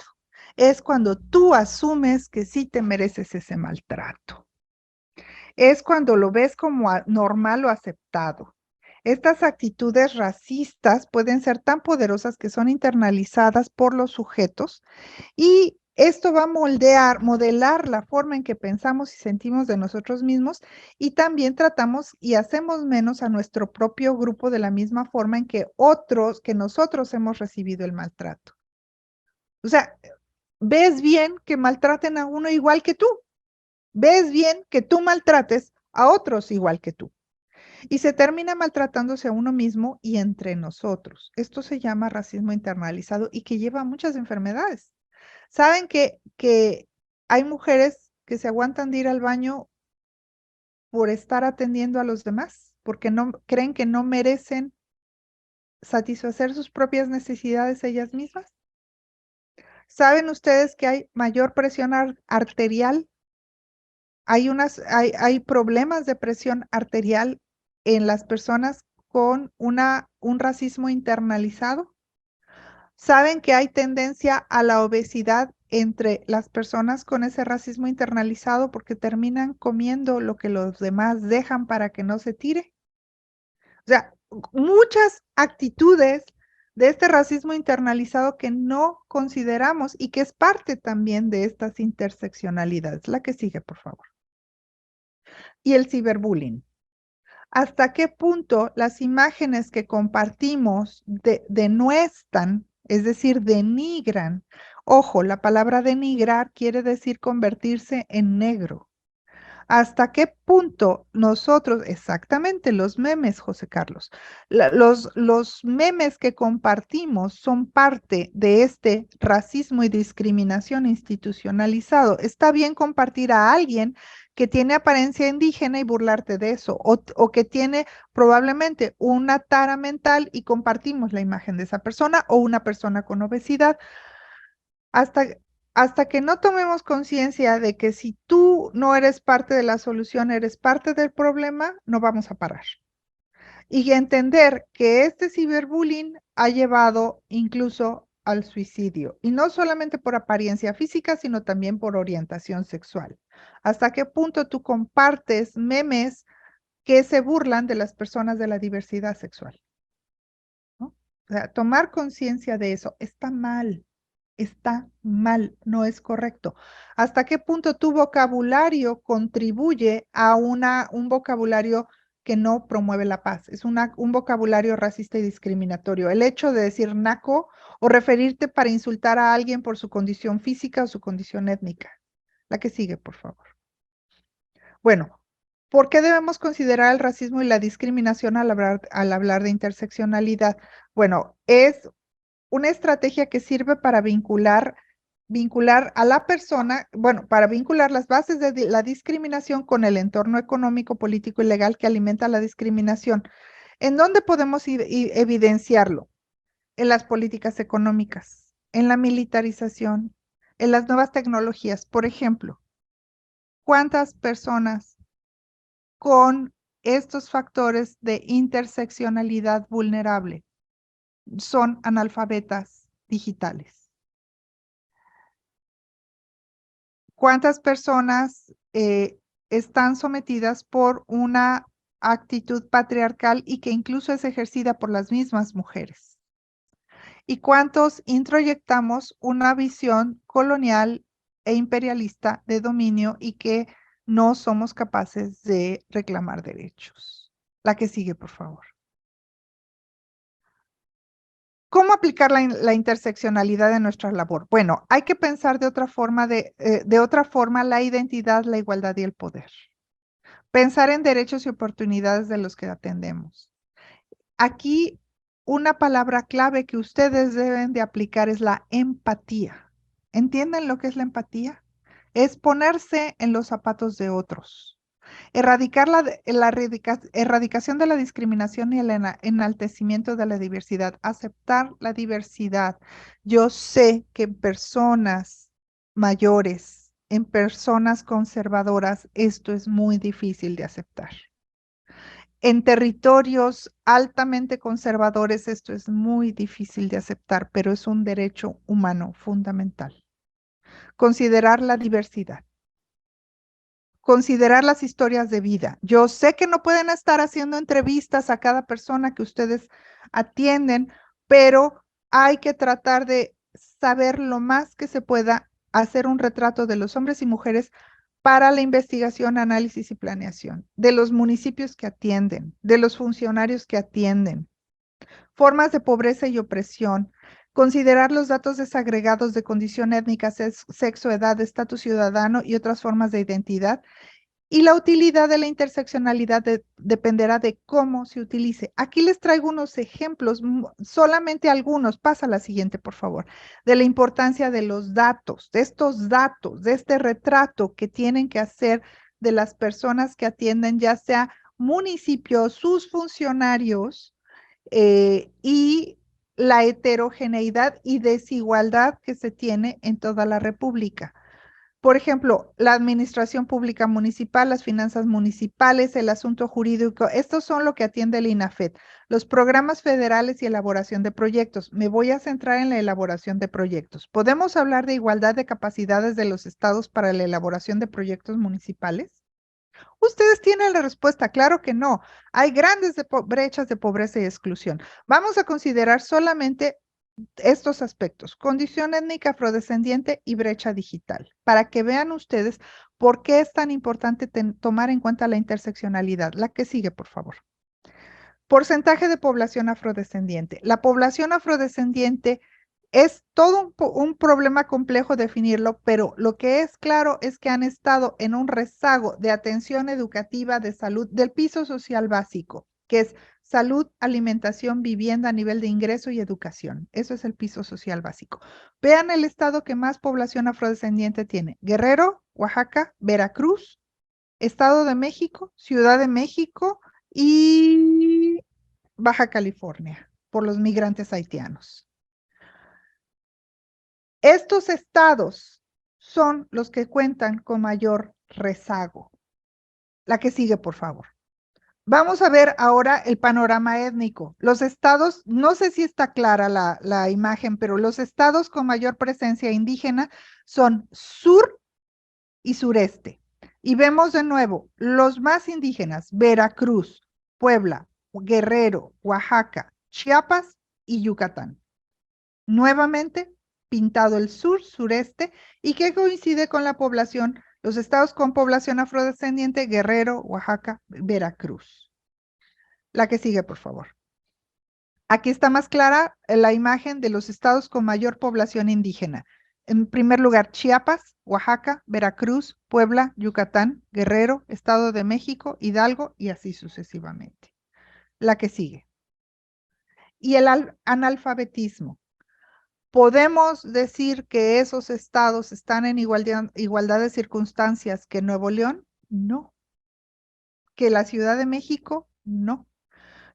Es cuando tú asumes que sí te mereces ese maltrato. Es cuando lo ves como normal o aceptado. Estas actitudes racistas pueden ser tan poderosas que son internalizadas por los sujetos y esto va a modelar la forma en que pensamos y sentimos de nosotros mismos y también tratamos y hacemos menos a nuestro propio grupo de la misma forma en que nosotros hemos recibido el maltrato. O sea, ves bien que maltraten a uno igual que tú. Ves bien que tú maltrates a otros igual que tú. Y se termina maltratándose a uno mismo y entre nosotros. Esto se llama racismo internalizado y que lleva a muchas enfermedades. ¿Saben que hay mujeres que se aguantan de ir al baño por estar atendiendo a los demás? Porque no creen que no merecen satisfacer sus propias necesidades ellas mismas. ¿Saben ustedes que hay mayor presión arterial? Hay problemas de presión arterial en las personas con un racismo internalizado. ¿Saben que hay tendencia a la obesidad entre las personas con ese racismo internalizado porque terminan comiendo lo que los demás dejan para que no se tire? O sea, muchas actitudes de este racismo internalizado que no consideramos y que es parte también de estas interseccionalidades. La que sigue, por favor. Y el ciberbullying. ¿Hasta qué punto las imágenes que compartimos denuestan, es decir, denigran? Ojo, la palabra denigrar quiere decir convertirse en negro. ¿Hasta qué punto nosotros, exactamente los memes, José Carlos, los memes que compartimos son parte de este racismo y discriminación institucionalizado? Está bien compartir a alguien que tiene apariencia indígena y burlarte de eso, o que tiene probablemente una tara mental y compartimos la imagen de esa persona, o una persona con obesidad. Hasta que no tomemos conciencia de que si tú no eres parte de la solución, eres parte del problema, no vamos a parar. Y entender que este ciberbullying ha llevado incluso al suicidio. Y no solamente por apariencia física, sino también por orientación sexual. ¿Hasta qué punto tú compartes memes que se burlan de las personas de la diversidad sexual? ¿No? O sea, tomar conciencia de eso está mal. Está mal, no es correcto. ¿Hasta qué punto tu vocabulario contribuye a un vocabulario que no promueve la paz? Es un vocabulario racista y discriminatorio. El hecho de decir naco o referirte para insultar a alguien por su condición física o su condición étnica. La que sigue, por favor. Bueno, ¿por qué debemos considerar el racismo y la discriminación al hablar de interseccionalidad? Bueno, es una estrategia que sirve para vincular a la persona, bueno, para vincular las bases de la discriminación con el entorno económico, político y legal que alimenta la discriminación. ¿En dónde podemos evidenciarlo? En las políticas económicas, en la militarización, en las nuevas tecnologías. Por ejemplo, ¿cuántas personas con estos factores de interseccionalidad vulnerable son analfabetas digitales? ¿Cuántas personas están sometidas por una actitud patriarcal y que incluso es ejercida por las mismas mujeres? ¿Y cuántos introyectamos una visión colonial e imperialista de dominio y que no somos capaces de reclamar derechos? La que sigue, por favor. ¿Cómo aplicar la interseccionalidad en nuestra labor? Bueno, hay que pensar de otra forma la identidad, la igualdad y el poder. Pensar en derechos y oportunidades de los que atendemos. Aquí, una palabra clave que ustedes deben de aplicar es la empatía. ¿Entienden lo que es la empatía? Es ponerse en los zapatos de otros. Erradicar la erradicación de la discriminación y el enaltecimiento de la diversidad. Aceptar la diversidad. Yo sé que en personas mayores, en personas conservadoras, esto es muy difícil de aceptar. En territorios altamente conservadores, esto es muy difícil de aceptar, pero es un derecho humano fundamental. Considerar la diversidad. Considerar las historias de vida. Yo sé que no pueden estar haciendo entrevistas a cada persona que ustedes atienden, pero hay que tratar de saber lo más que se pueda, hacer un retrato de los hombres y mujeres para la investigación, análisis y planeación, de los municipios que atienden, de los funcionarios que atienden, formas de pobreza y opresión, considerar los datos desagregados de condición étnica, sexo, edad, estatus ciudadano y otras formas de identidad. Y la utilidad de la interseccionalidad dependerá de cómo se utilice. Aquí les traigo unos ejemplos, solamente algunos. Pasa a la siguiente, por favor. De la importancia de los datos, de estos datos, de este retrato que tienen que hacer de las personas que atienden, ya sea municipios, sus funcionarios, y la heterogeneidad y desigualdad que se tiene en toda la República. Por ejemplo, la administración pública municipal, las finanzas municipales, el asunto jurídico, estos son lo que atiende el INAFED, los programas federales y elaboración de proyectos. Me voy a centrar en la elaboración de proyectos. ¿Podemos hablar de igualdad de capacidades de los estados para la elaboración de proyectos municipales? Ustedes tienen la respuesta, claro que no. Hay grandes brechas de pobreza y exclusión. Vamos a considerar solamente estos aspectos: condición étnica, afrodescendiente y brecha digital, para que vean ustedes por qué es tan importante tomar en cuenta la interseccionalidad. La que sigue, por favor. Porcentaje de población afrodescendiente. La población afrodescendiente es todo un problema complejo definirlo, pero lo que es claro es que han estado en un rezago de atención educativa, de salud, del piso social básico, que es salud, alimentación, vivienda a nivel de ingreso y educación. Eso es el piso social básico. Vean el estado que más población afrodescendiente tiene: Guerrero, Oaxaca, Veracruz, Estado de México, Ciudad de México y Baja California, por los migrantes haitianos. Estos estados son los que cuentan con mayor rezago. La que sigue, por favor. Vamos a ver ahora el panorama étnico. Los estados, no sé si está clara la imagen, pero los estados con mayor presencia indígena son sur y sureste. Y vemos de nuevo los más indígenas: Veracruz, Puebla, Guerrero, Oaxaca, Chiapas y Yucatán. Nuevamente pintado el sur, sureste, y que coincide con la población, los estados con población afrodescendiente: Guerrero, Oaxaca, Veracruz. La que sigue, por favor. Aquí está más clara la imagen de los estados con mayor población indígena. En primer lugar, Chiapas, Oaxaca, Veracruz, Puebla, Yucatán, Guerrero, Estado de México, Hidalgo y así sucesivamente. La que sigue. Y el analfabetismo. ¿Podemos decir que esos estados están en igualdad de circunstancias que Nuevo León? No. ¿Que la Ciudad de México? No.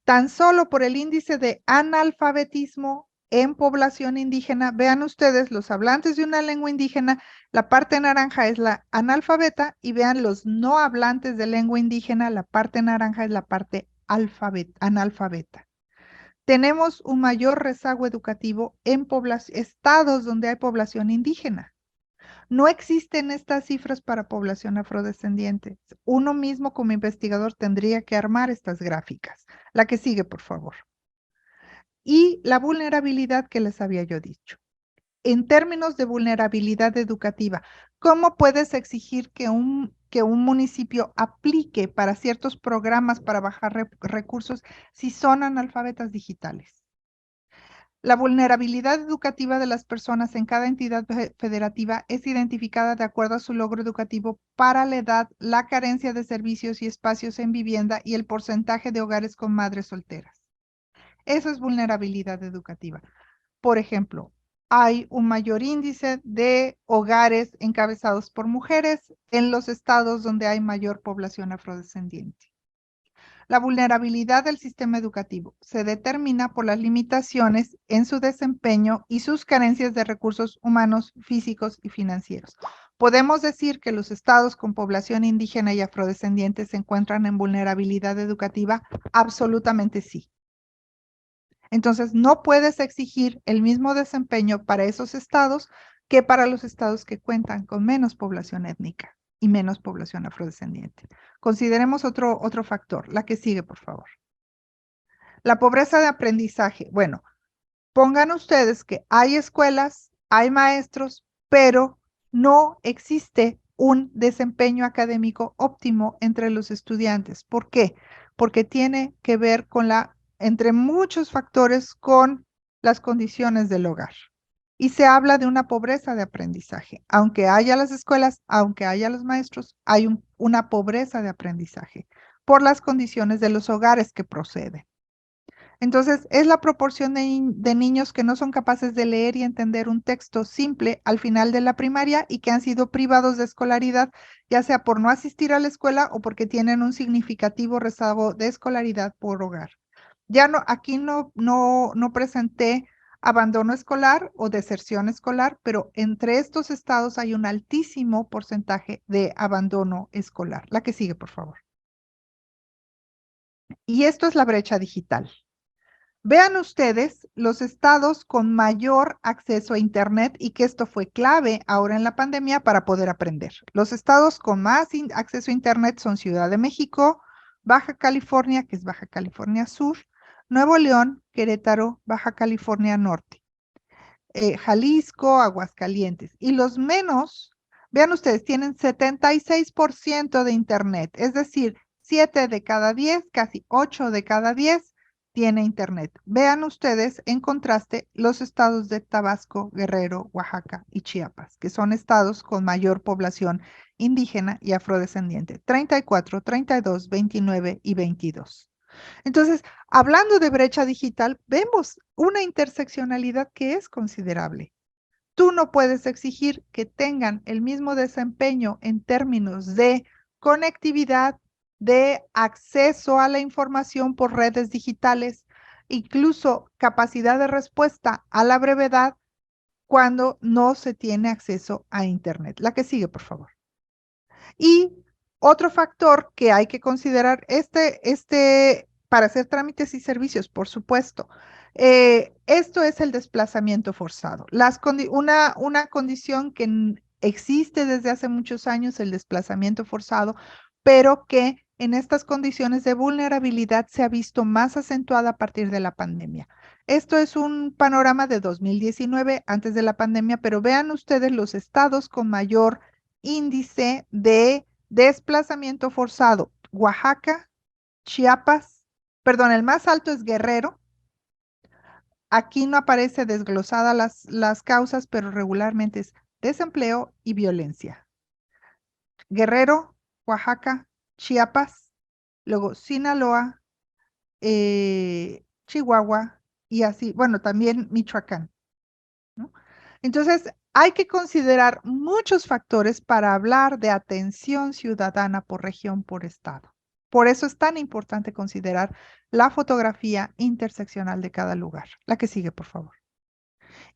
Tan solo por el índice de analfabetismo en población indígena, vean ustedes los hablantes de una lengua indígena, la parte naranja es la analfabeta, y vean los no hablantes de lengua indígena, la parte naranja es la parte analfabeta. Tenemos un mayor rezago educativo en estados donde hay población indígena. No existen estas cifras para población afrodescendiente. Uno mismo como investigador tendría que armar estas gráficas. La que sigue, por favor. Y la vulnerabilidad que les había yo dicho. En términos de vulnerabilidad educativa, ¿cómo puedes exigir que un municipio aplique para ciertos programas para bajar recursos si son analfabetas digitales? La vulnerabilidad educativa de las personas en cada entidad federativa es identificada de acuerdo a su logro educativo para la edad, la carencia de servicios y espacios en vivienda y el porcentaje de hogares con madres solteras. Eso es vulnerabilidad educativa. Por ejemplo, hay un mayor índice de hogares encabezados por mujeres en los estados donde hay mayor población afrodescendiente. La vulnerabilidad del sistema educativo se determina por las limitaciones en su desempeño y sus carencias de recursos humanos, físicos y financieros. ¿Podemos decir que los estados con población indígena y afrodescendiente se encuentran en vulnerabilidad educativa? Absolutamente sí. Entonces, no puedes exigir el mismo desempeño para esos estados que para los estados que cuentan con menos población étnica y menos población afrodescendiente. Consideremos otro factor. La que sigue, por favor. La pobreza de aprendizaje. Bueno, pongan ustedes que hay escuelas, hay maestros, pero no existe un desempeño académico óptimo entre los estudiantes. ¿Por qué? Porque tiene que ver con entre muchos factores, con las condiciones del hogar. Y se habla de una pobreza de aprendizaje. Aunque haya las escuelas, aunque haya los maestros, hay una pobreza de aprendizaje por las condiciones de los hogares que proceden. Entonces, es la proporción de niños que no son capaces de leer y entender un texto simple al final de la primaria y que han sido privados de escolaridad, ya sea por no asistir a la escuela o porque tienen un significativo rezago de escolaridad por hogar. Ya no, aquí no presenté abandono escolar o deserción escolar, pero entre estos estados hay un altísimo porcentaje de abandono escolar. La que sigue, por favor. Y esto es la brecha digital. Vean ustedes los estados con mayor acceso a Internet y que esto fue clave ahora en la pandemia para poder aprender. Los estados con más acceso a Internet son Ciudad de México, Baja California, que es Baja California Sur, Nuevo León, Querétaro, Baja California Norte, Jalisco, Aguascalientes. Y los menos, vean ustedes, tienen 76% de Internet, es decir, 7 de cada 10, casi 8 de cada 10 tiene Internet. Vean ustedes, en contraste, los estados de Tabasco, Guerrero, Oaxaca y Chiapas, que son estados con mayor población indígena y afrodescendiente, 34, 32, 29 y 22. Entonces, hablando de brecha digital, vemos una interseccionalidad que es considerable. Tú no puedes exigir que tengan el mismo desempeño en términos de conectividad, de acceso a la información por redes digitales, incluso capacidad de respuesta a la brevedad cuando no se tiene acceso a Internet. La que sigue, por favor. Y otro factor que hay que considerar, para hacer trámites y servicios, por supuesto, esto es el desplazamiento forzado. Una condición que existe desde hace muchos años, el desplazamiento forzado, pero que en estas condiciones de vulnerabilidad se ha visto más acentuada a partir de la pandemia. Esto es un panorama de 2019, antes de la pandemia, pero vean ustedes los estados con mayor índice de desplazamiento forzado. Oaxaca, Chiapas, perdón, el más alto es Guerrero. Aquí no aparece desglosada las causas, pero regularmente es desempleo y violencia. Guerrero, Oaxaca, Chiapas, luego Sinaloa, Chihuahua y así, bueno, también Michoacán, ¿no? Entonces, hay que considerar muchos factores para hablar de atención ciudadana por región, por estado. Por eso es tan importante considerar la fotografía interseccional de cada lugar. La que sigue, por favor.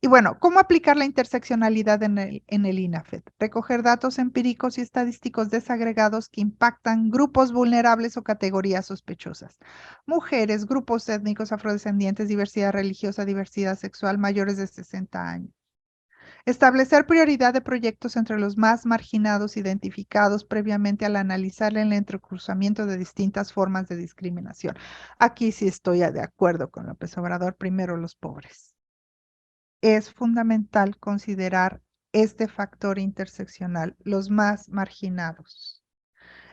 Y bueno, ¿cómo aplicar la interseccionalidad en el INAFED? Recoger datos empíricos y estadísticos desagregados que impactan grupos vulnerables o categorías sospechosas. Mujeres, grupos étnicos, afrodescendientes, diversidad religiosa, diversidad sexual, mayores de 60 años. Establecer prioridad de proyectos entre los más marginados identificados previamente al analizar el entrecruzamiento de distintas formas de discriminación. Aquí sí estoy de acuerdo con López Obrador, primero los pobres. Es fundamental considerar este factor interseccional, los más marginados.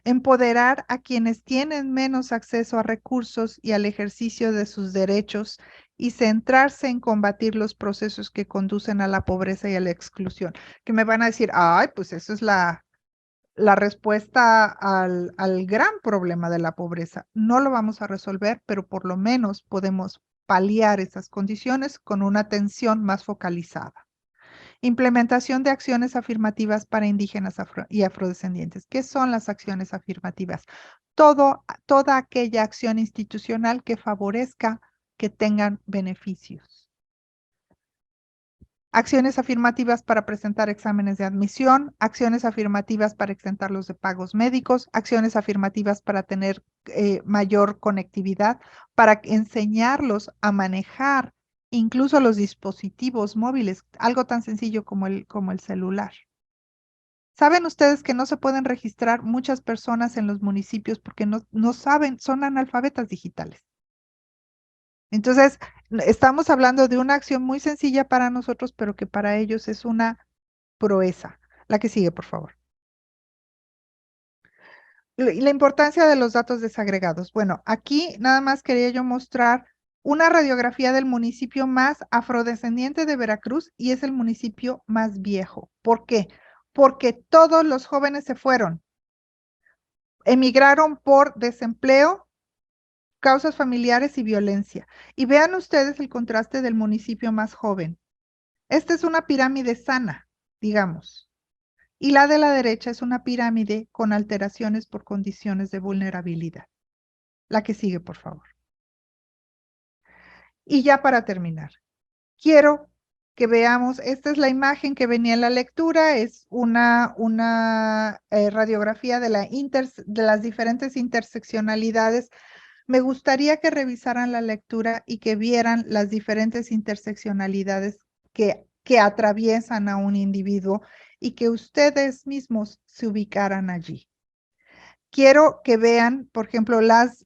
Empoderar a quienes tienen menos acceso a recursos y al ejercicio de sus derechos y centrarse en combatir los procesos que conducen a la pobreza y a la exclusión. Que me van a decir, ay, pues eso es la respuesta al gran problema de la pobreza. No lo vamos a resolver, pero por lo menos podemos paliar esas condiciones con una atención más focalizada. Implementación de acciones afirmativas para indígenas y afrodescendientes. ¿Qué son las acciones afirmativas? Toda aquella acción institucional que favorezca que tengan beneficios. Acciones afirmativas para presentar exámenes de admisión, acciones afirmativas para exentarlos de pagos médicos, acciones afirmativas para tener mayor conectividad, para enseñarlos a manejar incluso los dispositivos móviles, algo tan sencillo como el celular. ¿Saben ustedes que no se pueden registrar muchas personas en los municipios porque no saben, son analfabetas digitales? Entonces, estamos hablando de una acción muy sencilla para nosotros, pero que para ellos es una proeza. La que sigue, por favor. La importancia de los datos desagregados. Bueno, aquí nada más quería yo mostrar una radiografía del municipio más afrodescendiente de Veracruz y es el municipio más viejo. ¿Por qué? Porque todos los jóvenes se fueron. Emigraron por desempleo, causas familiares y violencia. Y vean ustedes el contraste del municipio más joven. Esta es una pirámide sana, digamos. Y la de la derecha es una pirámide con alteraciones por condiciones de vulnerabilidad. La que sigue, por favor. Y ya para terminar, quiero que veamos, esta es la imagen que venía en la lectura, es una radiografía de las diferentes interseccionalidades Me gustaría que revisaran la lectura y que vieran las diferentes interseccionalidades que atraviesan a un individuo y que ustedes mismos se ubicaran allí. Quiero que vean, por ejemplo, las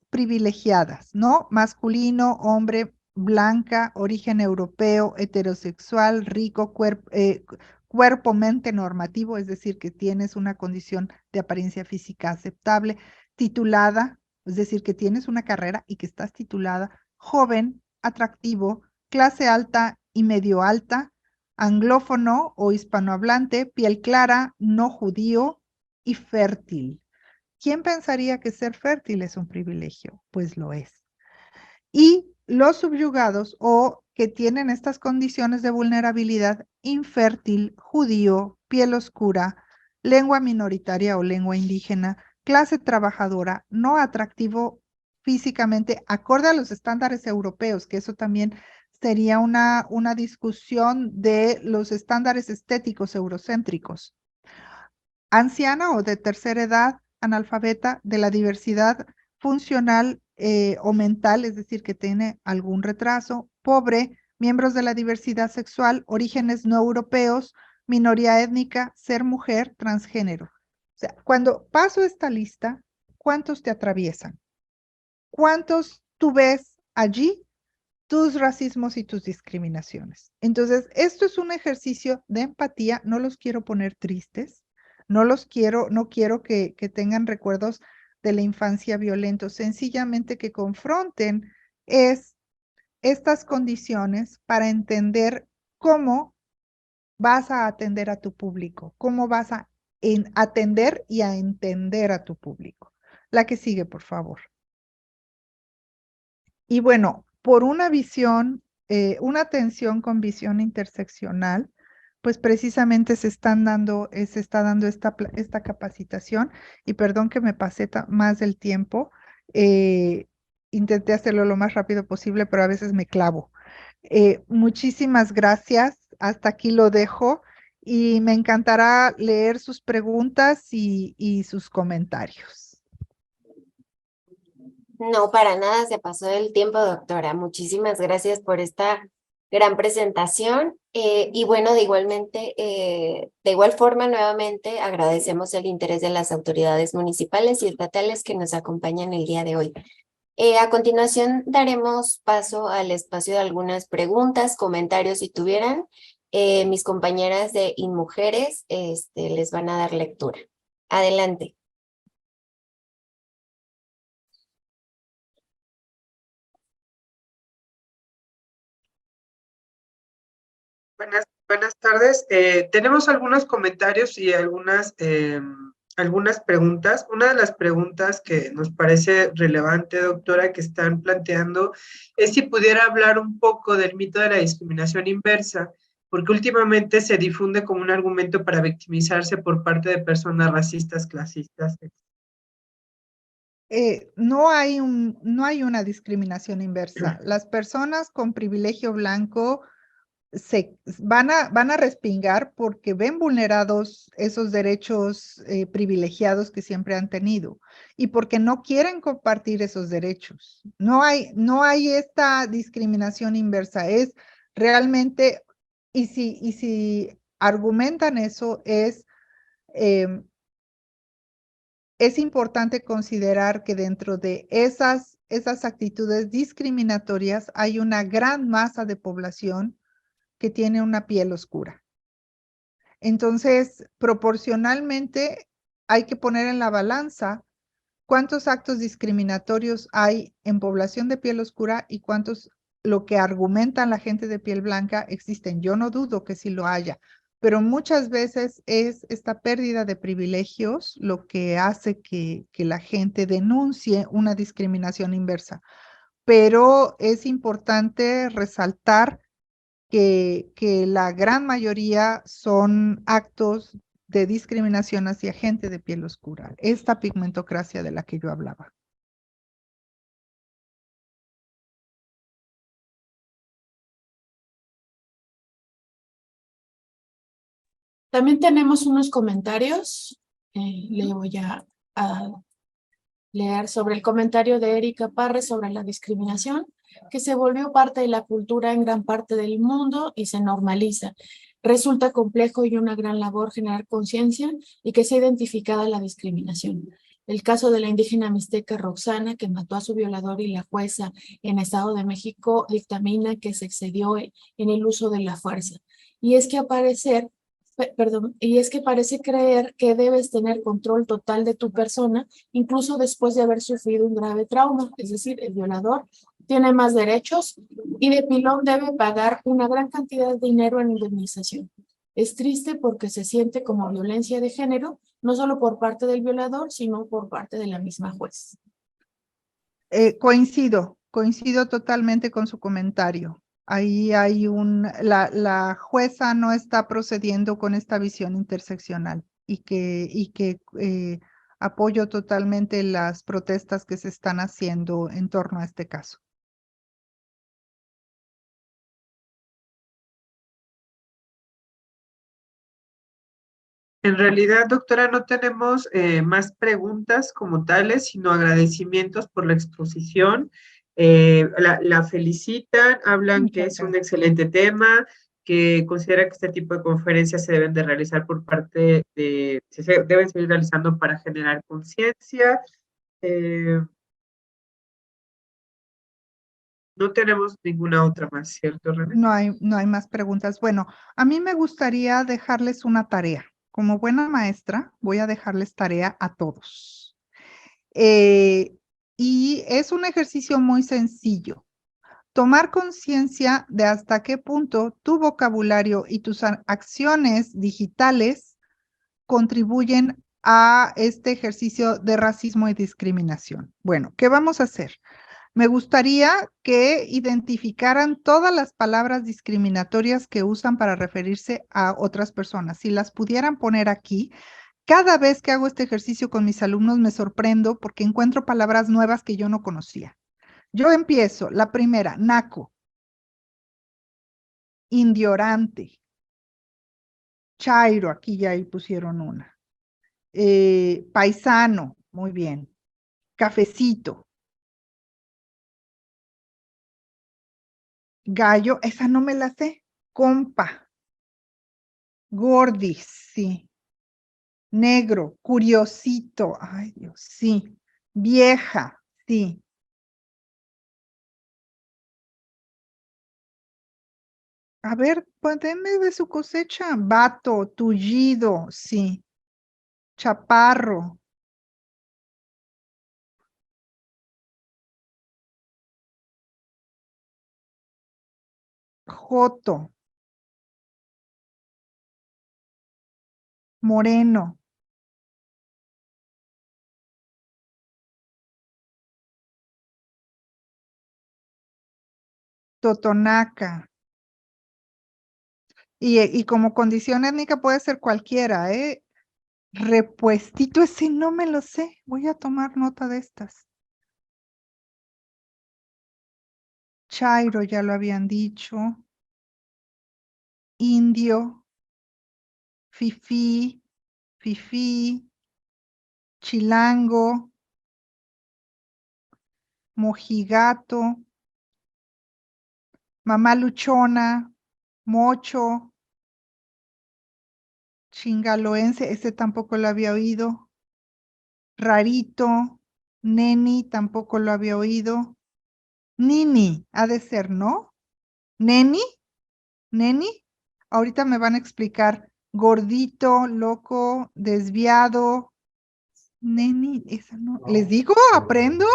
privilegiadas, ¿no? Masculino, hombre, blanca, origen europeo, heterosexual, rico, cuerpo, mente normativo, es decir, que tienes una condición de apariencia física aceptable, titulada, es decir, que tienes una carrera y que estás titulada, joven, atractivo, clase alta y medio alta, anglófono o hispanohablante, piel clara, no judío y fértil. ¿Quién pensaría que ser fértil es un privilegio? Pues lo es. Y los subyugados o que tienen estas condiciones de vulnerabilidad, infértil, judío, piel oscura, lengua minoritaria o lengua indígena, clase trabajadora, no atractivo físicamente, acorde a los estándares europeos, que eso también sería una discusión de los estándares estéticos eurocéntricos. Anciana o de tercera edad, analfabeta, de la diversidad funcional o mental, es decir, que tiene algún retraso, pobre, miembros de la diversidad sexual, orígenes no europeos, minoría étnica, ser mujer, transgénero. O sea, cuando paso esta lista, ¿cuántos te atraviesan? ¿Cuántos tú ves allí tus racismos y tus discriminaciones? Entonces, esto es un ejercicio de empatía, no los quiero poner tristes, no quiero que tengan recuerdos de la infancia violentos, sencillamente que confronten estas condiciones para entender cómo vas a atender a tu público, cómo vas a atender y a entender a tu público. La que sigue, por favor. Y bueno, por una visión, una atención con visión interseccional, pues precisamente se está dando esta capacitación. Y perdón que me pasé más del tiempo, intenté hacerlo lo más rápido posible, pero a veces me clavo. Muchísimas gracias, hasta aquí lo dejo y me encantará leer sus preguntas y sus comentarios. No, para nada se pasó del tiempo, doctora. Muchísimas gracias por esta gran presentación. Y bueno, de igual forma, nuevamente agradecemos el interés de las autoridades municipales y estatales que nos acompañan el día de hoy. A continuación, daremos paso al espacio de algunas preguntas, comentarios, si tuvieran. Mis compañeras de InMujeres les van a dar lectura. Adelante. Buenas tardes. Tenemos algunos comentarios y algunas preguntas. Una de las preguntas que nos parece relevante, doctora, que están planteando es si pudiera hablar un poco del mito de la discriminación inversa, porque últimamente se difunde como un argumento para victimizarse por parte de personas racistas, clasistas. No hay una discriminación inversa. Las personas con privilegio blanco van a respingar porque ven vulnerados esos derechos privilegiados que siempre han tenido y porque no quieren compartir esos derechos. No hay esta discriminación inversa. Es realmente, y si argumentan eso, es importante considerar que dentro de esas actitudes discriminatorias hay una gran masa de población que tiene una piel oscura. Entonces, proporcionalmente hay que poner en la balanza cuántos actos discriminatorios hay en población de piel oscura y cuántos, lo que argumentan la gente de piel blanca, existen. Yo no dudo que sí lo haya, pero muchas veces es esta pérdida de privilegios lo que hace que la gente denuncie una discriminación inversa. Pero es importante resaltar que la gran mayoría son actos de discriminación hacia gente de piel oscura, esta pigmentocracia de la que yo hablaba. También tenemos unos comentarios, le voy a leer sobre el comentario de Erika Parre sobre la discriminación, que se volvió parte de la cultura en gran parte del mundo y se normaliza. Resulta complejo y una gran labor generar conciencia y que sea identificada la discriminación. El caso de la indígena mixteca Roxana, que mató a su violador, y la jueza en Estado de México dictamina que se excedió en el uso de la fuerza. Y es que parece creer que debes tener control total de tu persona, incluso después de haber sufrido un grave trauma. Es decir, el violador tiene más derechos y de pilón debe pagar una gran cantidad de dinero en indemnización. Es triste porque se siente como violencia de género, no solo por parte del violador, sino por parte de la misma juez. Coincido totalmente con su comentario. Ahí hay la jueza no está procediendo con esta visión interseccional y que apoyo totalmente las protestas que se están haciendo en torno a este caso. En realidad, doctora, no tenemos más preguntas como tales, sino agradecimientos por la exposición. La felicitan, hablan que es un excelente tema, que considera que este tipo de conferencias se deben de realizar se deben seguir realizando para generar conciencia. No tenemos ninguna otra más, ¿cierto, René? No hay más preguntas. Bueno, a mí me gustaría dejarles una tarea. Como buena maestra, voy a dejarles tarea a todos. Y es un ejercicio muy sencillo. Tomar conciencia de hasta qué punto tu vocabulario y tus acciones digitales contribuyen a este ejercicio de racismo y discriminación. Bueno, ¿qué vamos a hacer? Me gustaría que identificaran todas las palabras discriminatorias que usan para referirse a otras personas. Si las pudieran poner aquí, cada vez que hago este ejercicio con mis alumnos me sorprendo porque encuentro palabras nuevas que yo no conocía. Yo empiezo, la primera, naco, indiorante, chairo, aquí ya ahí pusieron una, paisano, muy bien, cafecito, gallo, esa no me la sé, compa, gordis, sí, negro, curiosito, ay Dios, sí, vieja, sí. A ver, pues denme de su cosecha, vato, tullido, sí, chaparro, joto, moreno, totonaca. Y como condición étnica puede ser cualquiera, ¿eh? Repuestito, ese no me lo sé. Voy a tomar nota de estas. Chairo, ya lo habían dicho. Indio. Fifí. Fifí. Chilango. Mojigato. Mamá luchona. Mocho. Chingaloense, ese tampoco lo había oído. Rarito. Neni, tampoco lo había oído. Nini, ha de ser, ¿no? Neni. Neni, ahorita me van a explicar gordito, loco, desviado. Neni, esa no. ¿Les digo? ¿Aprendo?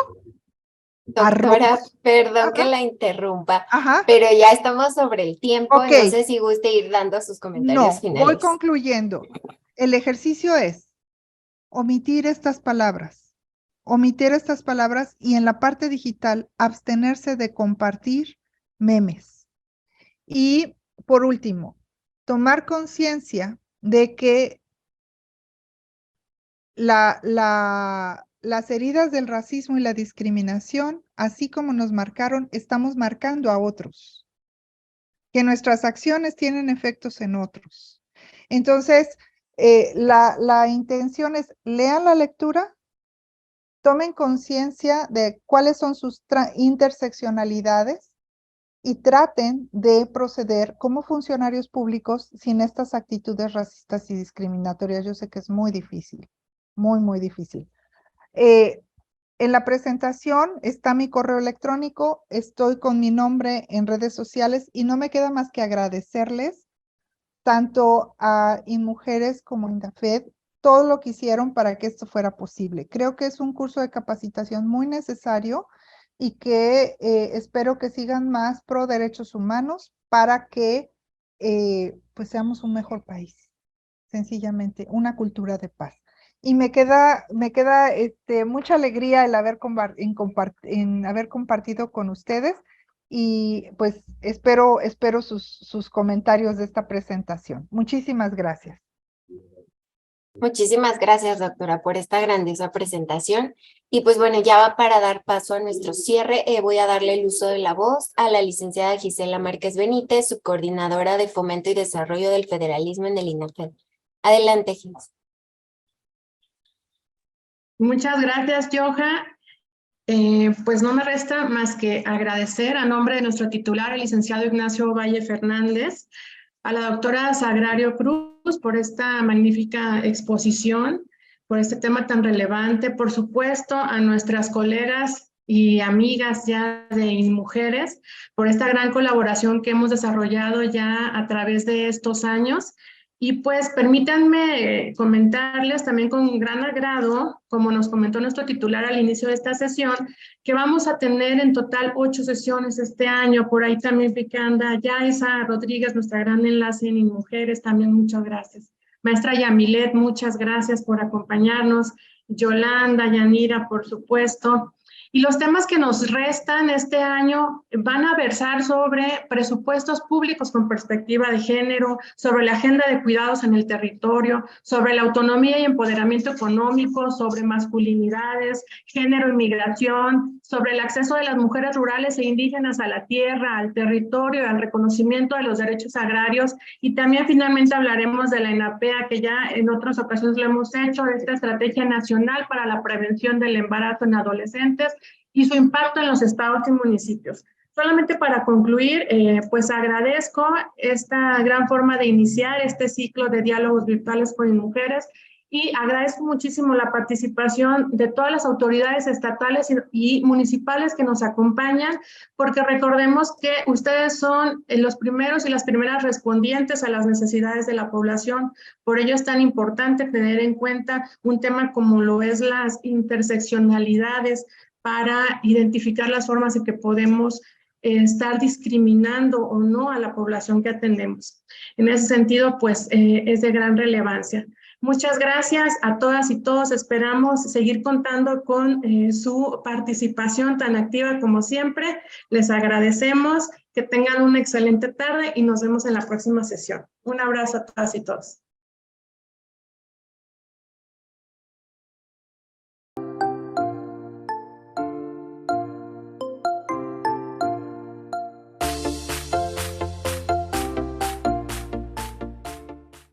Doctora, perdón que Ajá. la interrumpa, Ajá. pero ya estamos sobre el tiempo, Ok. no sé si guste ir dando sus comentarios No, finales. voy concluyendo. El ejercicio es omitir estas palabras. Omitir estas palabras y en la parte digital abstenerse de compartir memes. Y por último, tomar conciencia de que las heridas del racismo y la discriminación, así como nos marcaron, estamos marcando a otros. Que nuestras acciones tienen efectos en otros. Entonces, la intención es, lean la lectura, tomen conciencia de cuáles son sus interseccionalidades y traten de proceder como funcionarios públicos sin estas actitudes racistas y discriminatorias. Yo sé que es muy difícil, muy, muy difícil. En la presentación está mi correo electrónico, estoy con mi nombre en redes sociales y no me queda más que agradecerles tanto a InMujeres como a INAFED todo lo que hicieron para que esto fuera posible. Creo que es un curso de capacitación muy necesario y que espero que sigan más pro derechos humanos para que pues seamos un mejor país, sencillamente, una cultura de paz. Y me queda mucha alegría el haber haber compartido con ustedes y pues espero sus comentarios de esta presentación. Muchísimas gracias. Muchísimas gracias, doctora, por esta grandiosa presentación. Y pues bueno, ya va para dar paso a nuestro cierre. Voy a darle el uso de la voz a la licenciada Gisela Márquez Benítez, subcoordinadora de Fomento y Desarrollo del Federalismo en el INAFED. Adelante, Gis. Muchas gracias, Joha. Pues no me resta más que agradecer a nombre de nuestro titular, el licenciado Ignacio Valle Fernández, a la doctora Sagrario Cruz por esta magnífica exposición, por este tema tan relevante, por supuesto a nuestras colegas y amigas ya de InMujeres, por esta gran colaboración que hemos desarrollado ya a través de estos años. Y pues permítanme comentarles también con gran agrado, como nos comentó nuestro titular al inicio de esta sesión, que vamos a tener en total 8 sesiones este año. Por ahí también vi que anda Yaisa Rodríguez, nuestra gran enlace en InMujeres, también muchas gracias. Maestra Yamilet, muchas gracias por acompañarnos. Yolanda, Yanira, por supuesto. Y los temas que nos restan este año van a versar sobre presupuestos públicos con perspectiva de género, sobre la agenda de cuidados en el territorio, sobre la autonomía y empoderamiento económico, sobre masculinidades, género y migración, sobre el acceso de las mujeres rurales e indígenas a la tierra, al territorio, al reconocimiento de los derechos agrarios, y también finalmente hablaremos de la ENAPEA, que ya en otras ocasiones lo hemos hecho, de esta estrategia nacional para la prevención del embarazo en adolescentes y su impacto en los estados y municipios. Solamente para concluir, pues agradezco esta gran forma de iniciar este ciclo de diálogos virtuales con InMujeres y agradezco muchísimo la participación de todas las autoridades estatales y municipales que nos acompañan, porque recordemos que ustedes son los primeros y las primeras respondientes a las necesidades de la población. Por ello es tan importante tener en cuenta un tema como lo es las interseccionalidades para identificar las formas en que podemos estar discriminando o no a la población que atendemos. En ese sentido, pues es de gran relevancia. Muchas gracias a todas y todos. Esperamos seguir contando con su participación tan activa como siempre. Les agradecemos. Que tengan una excelente tarde y nos vemos en la próxima sesión. Un abrazo a todas y todos.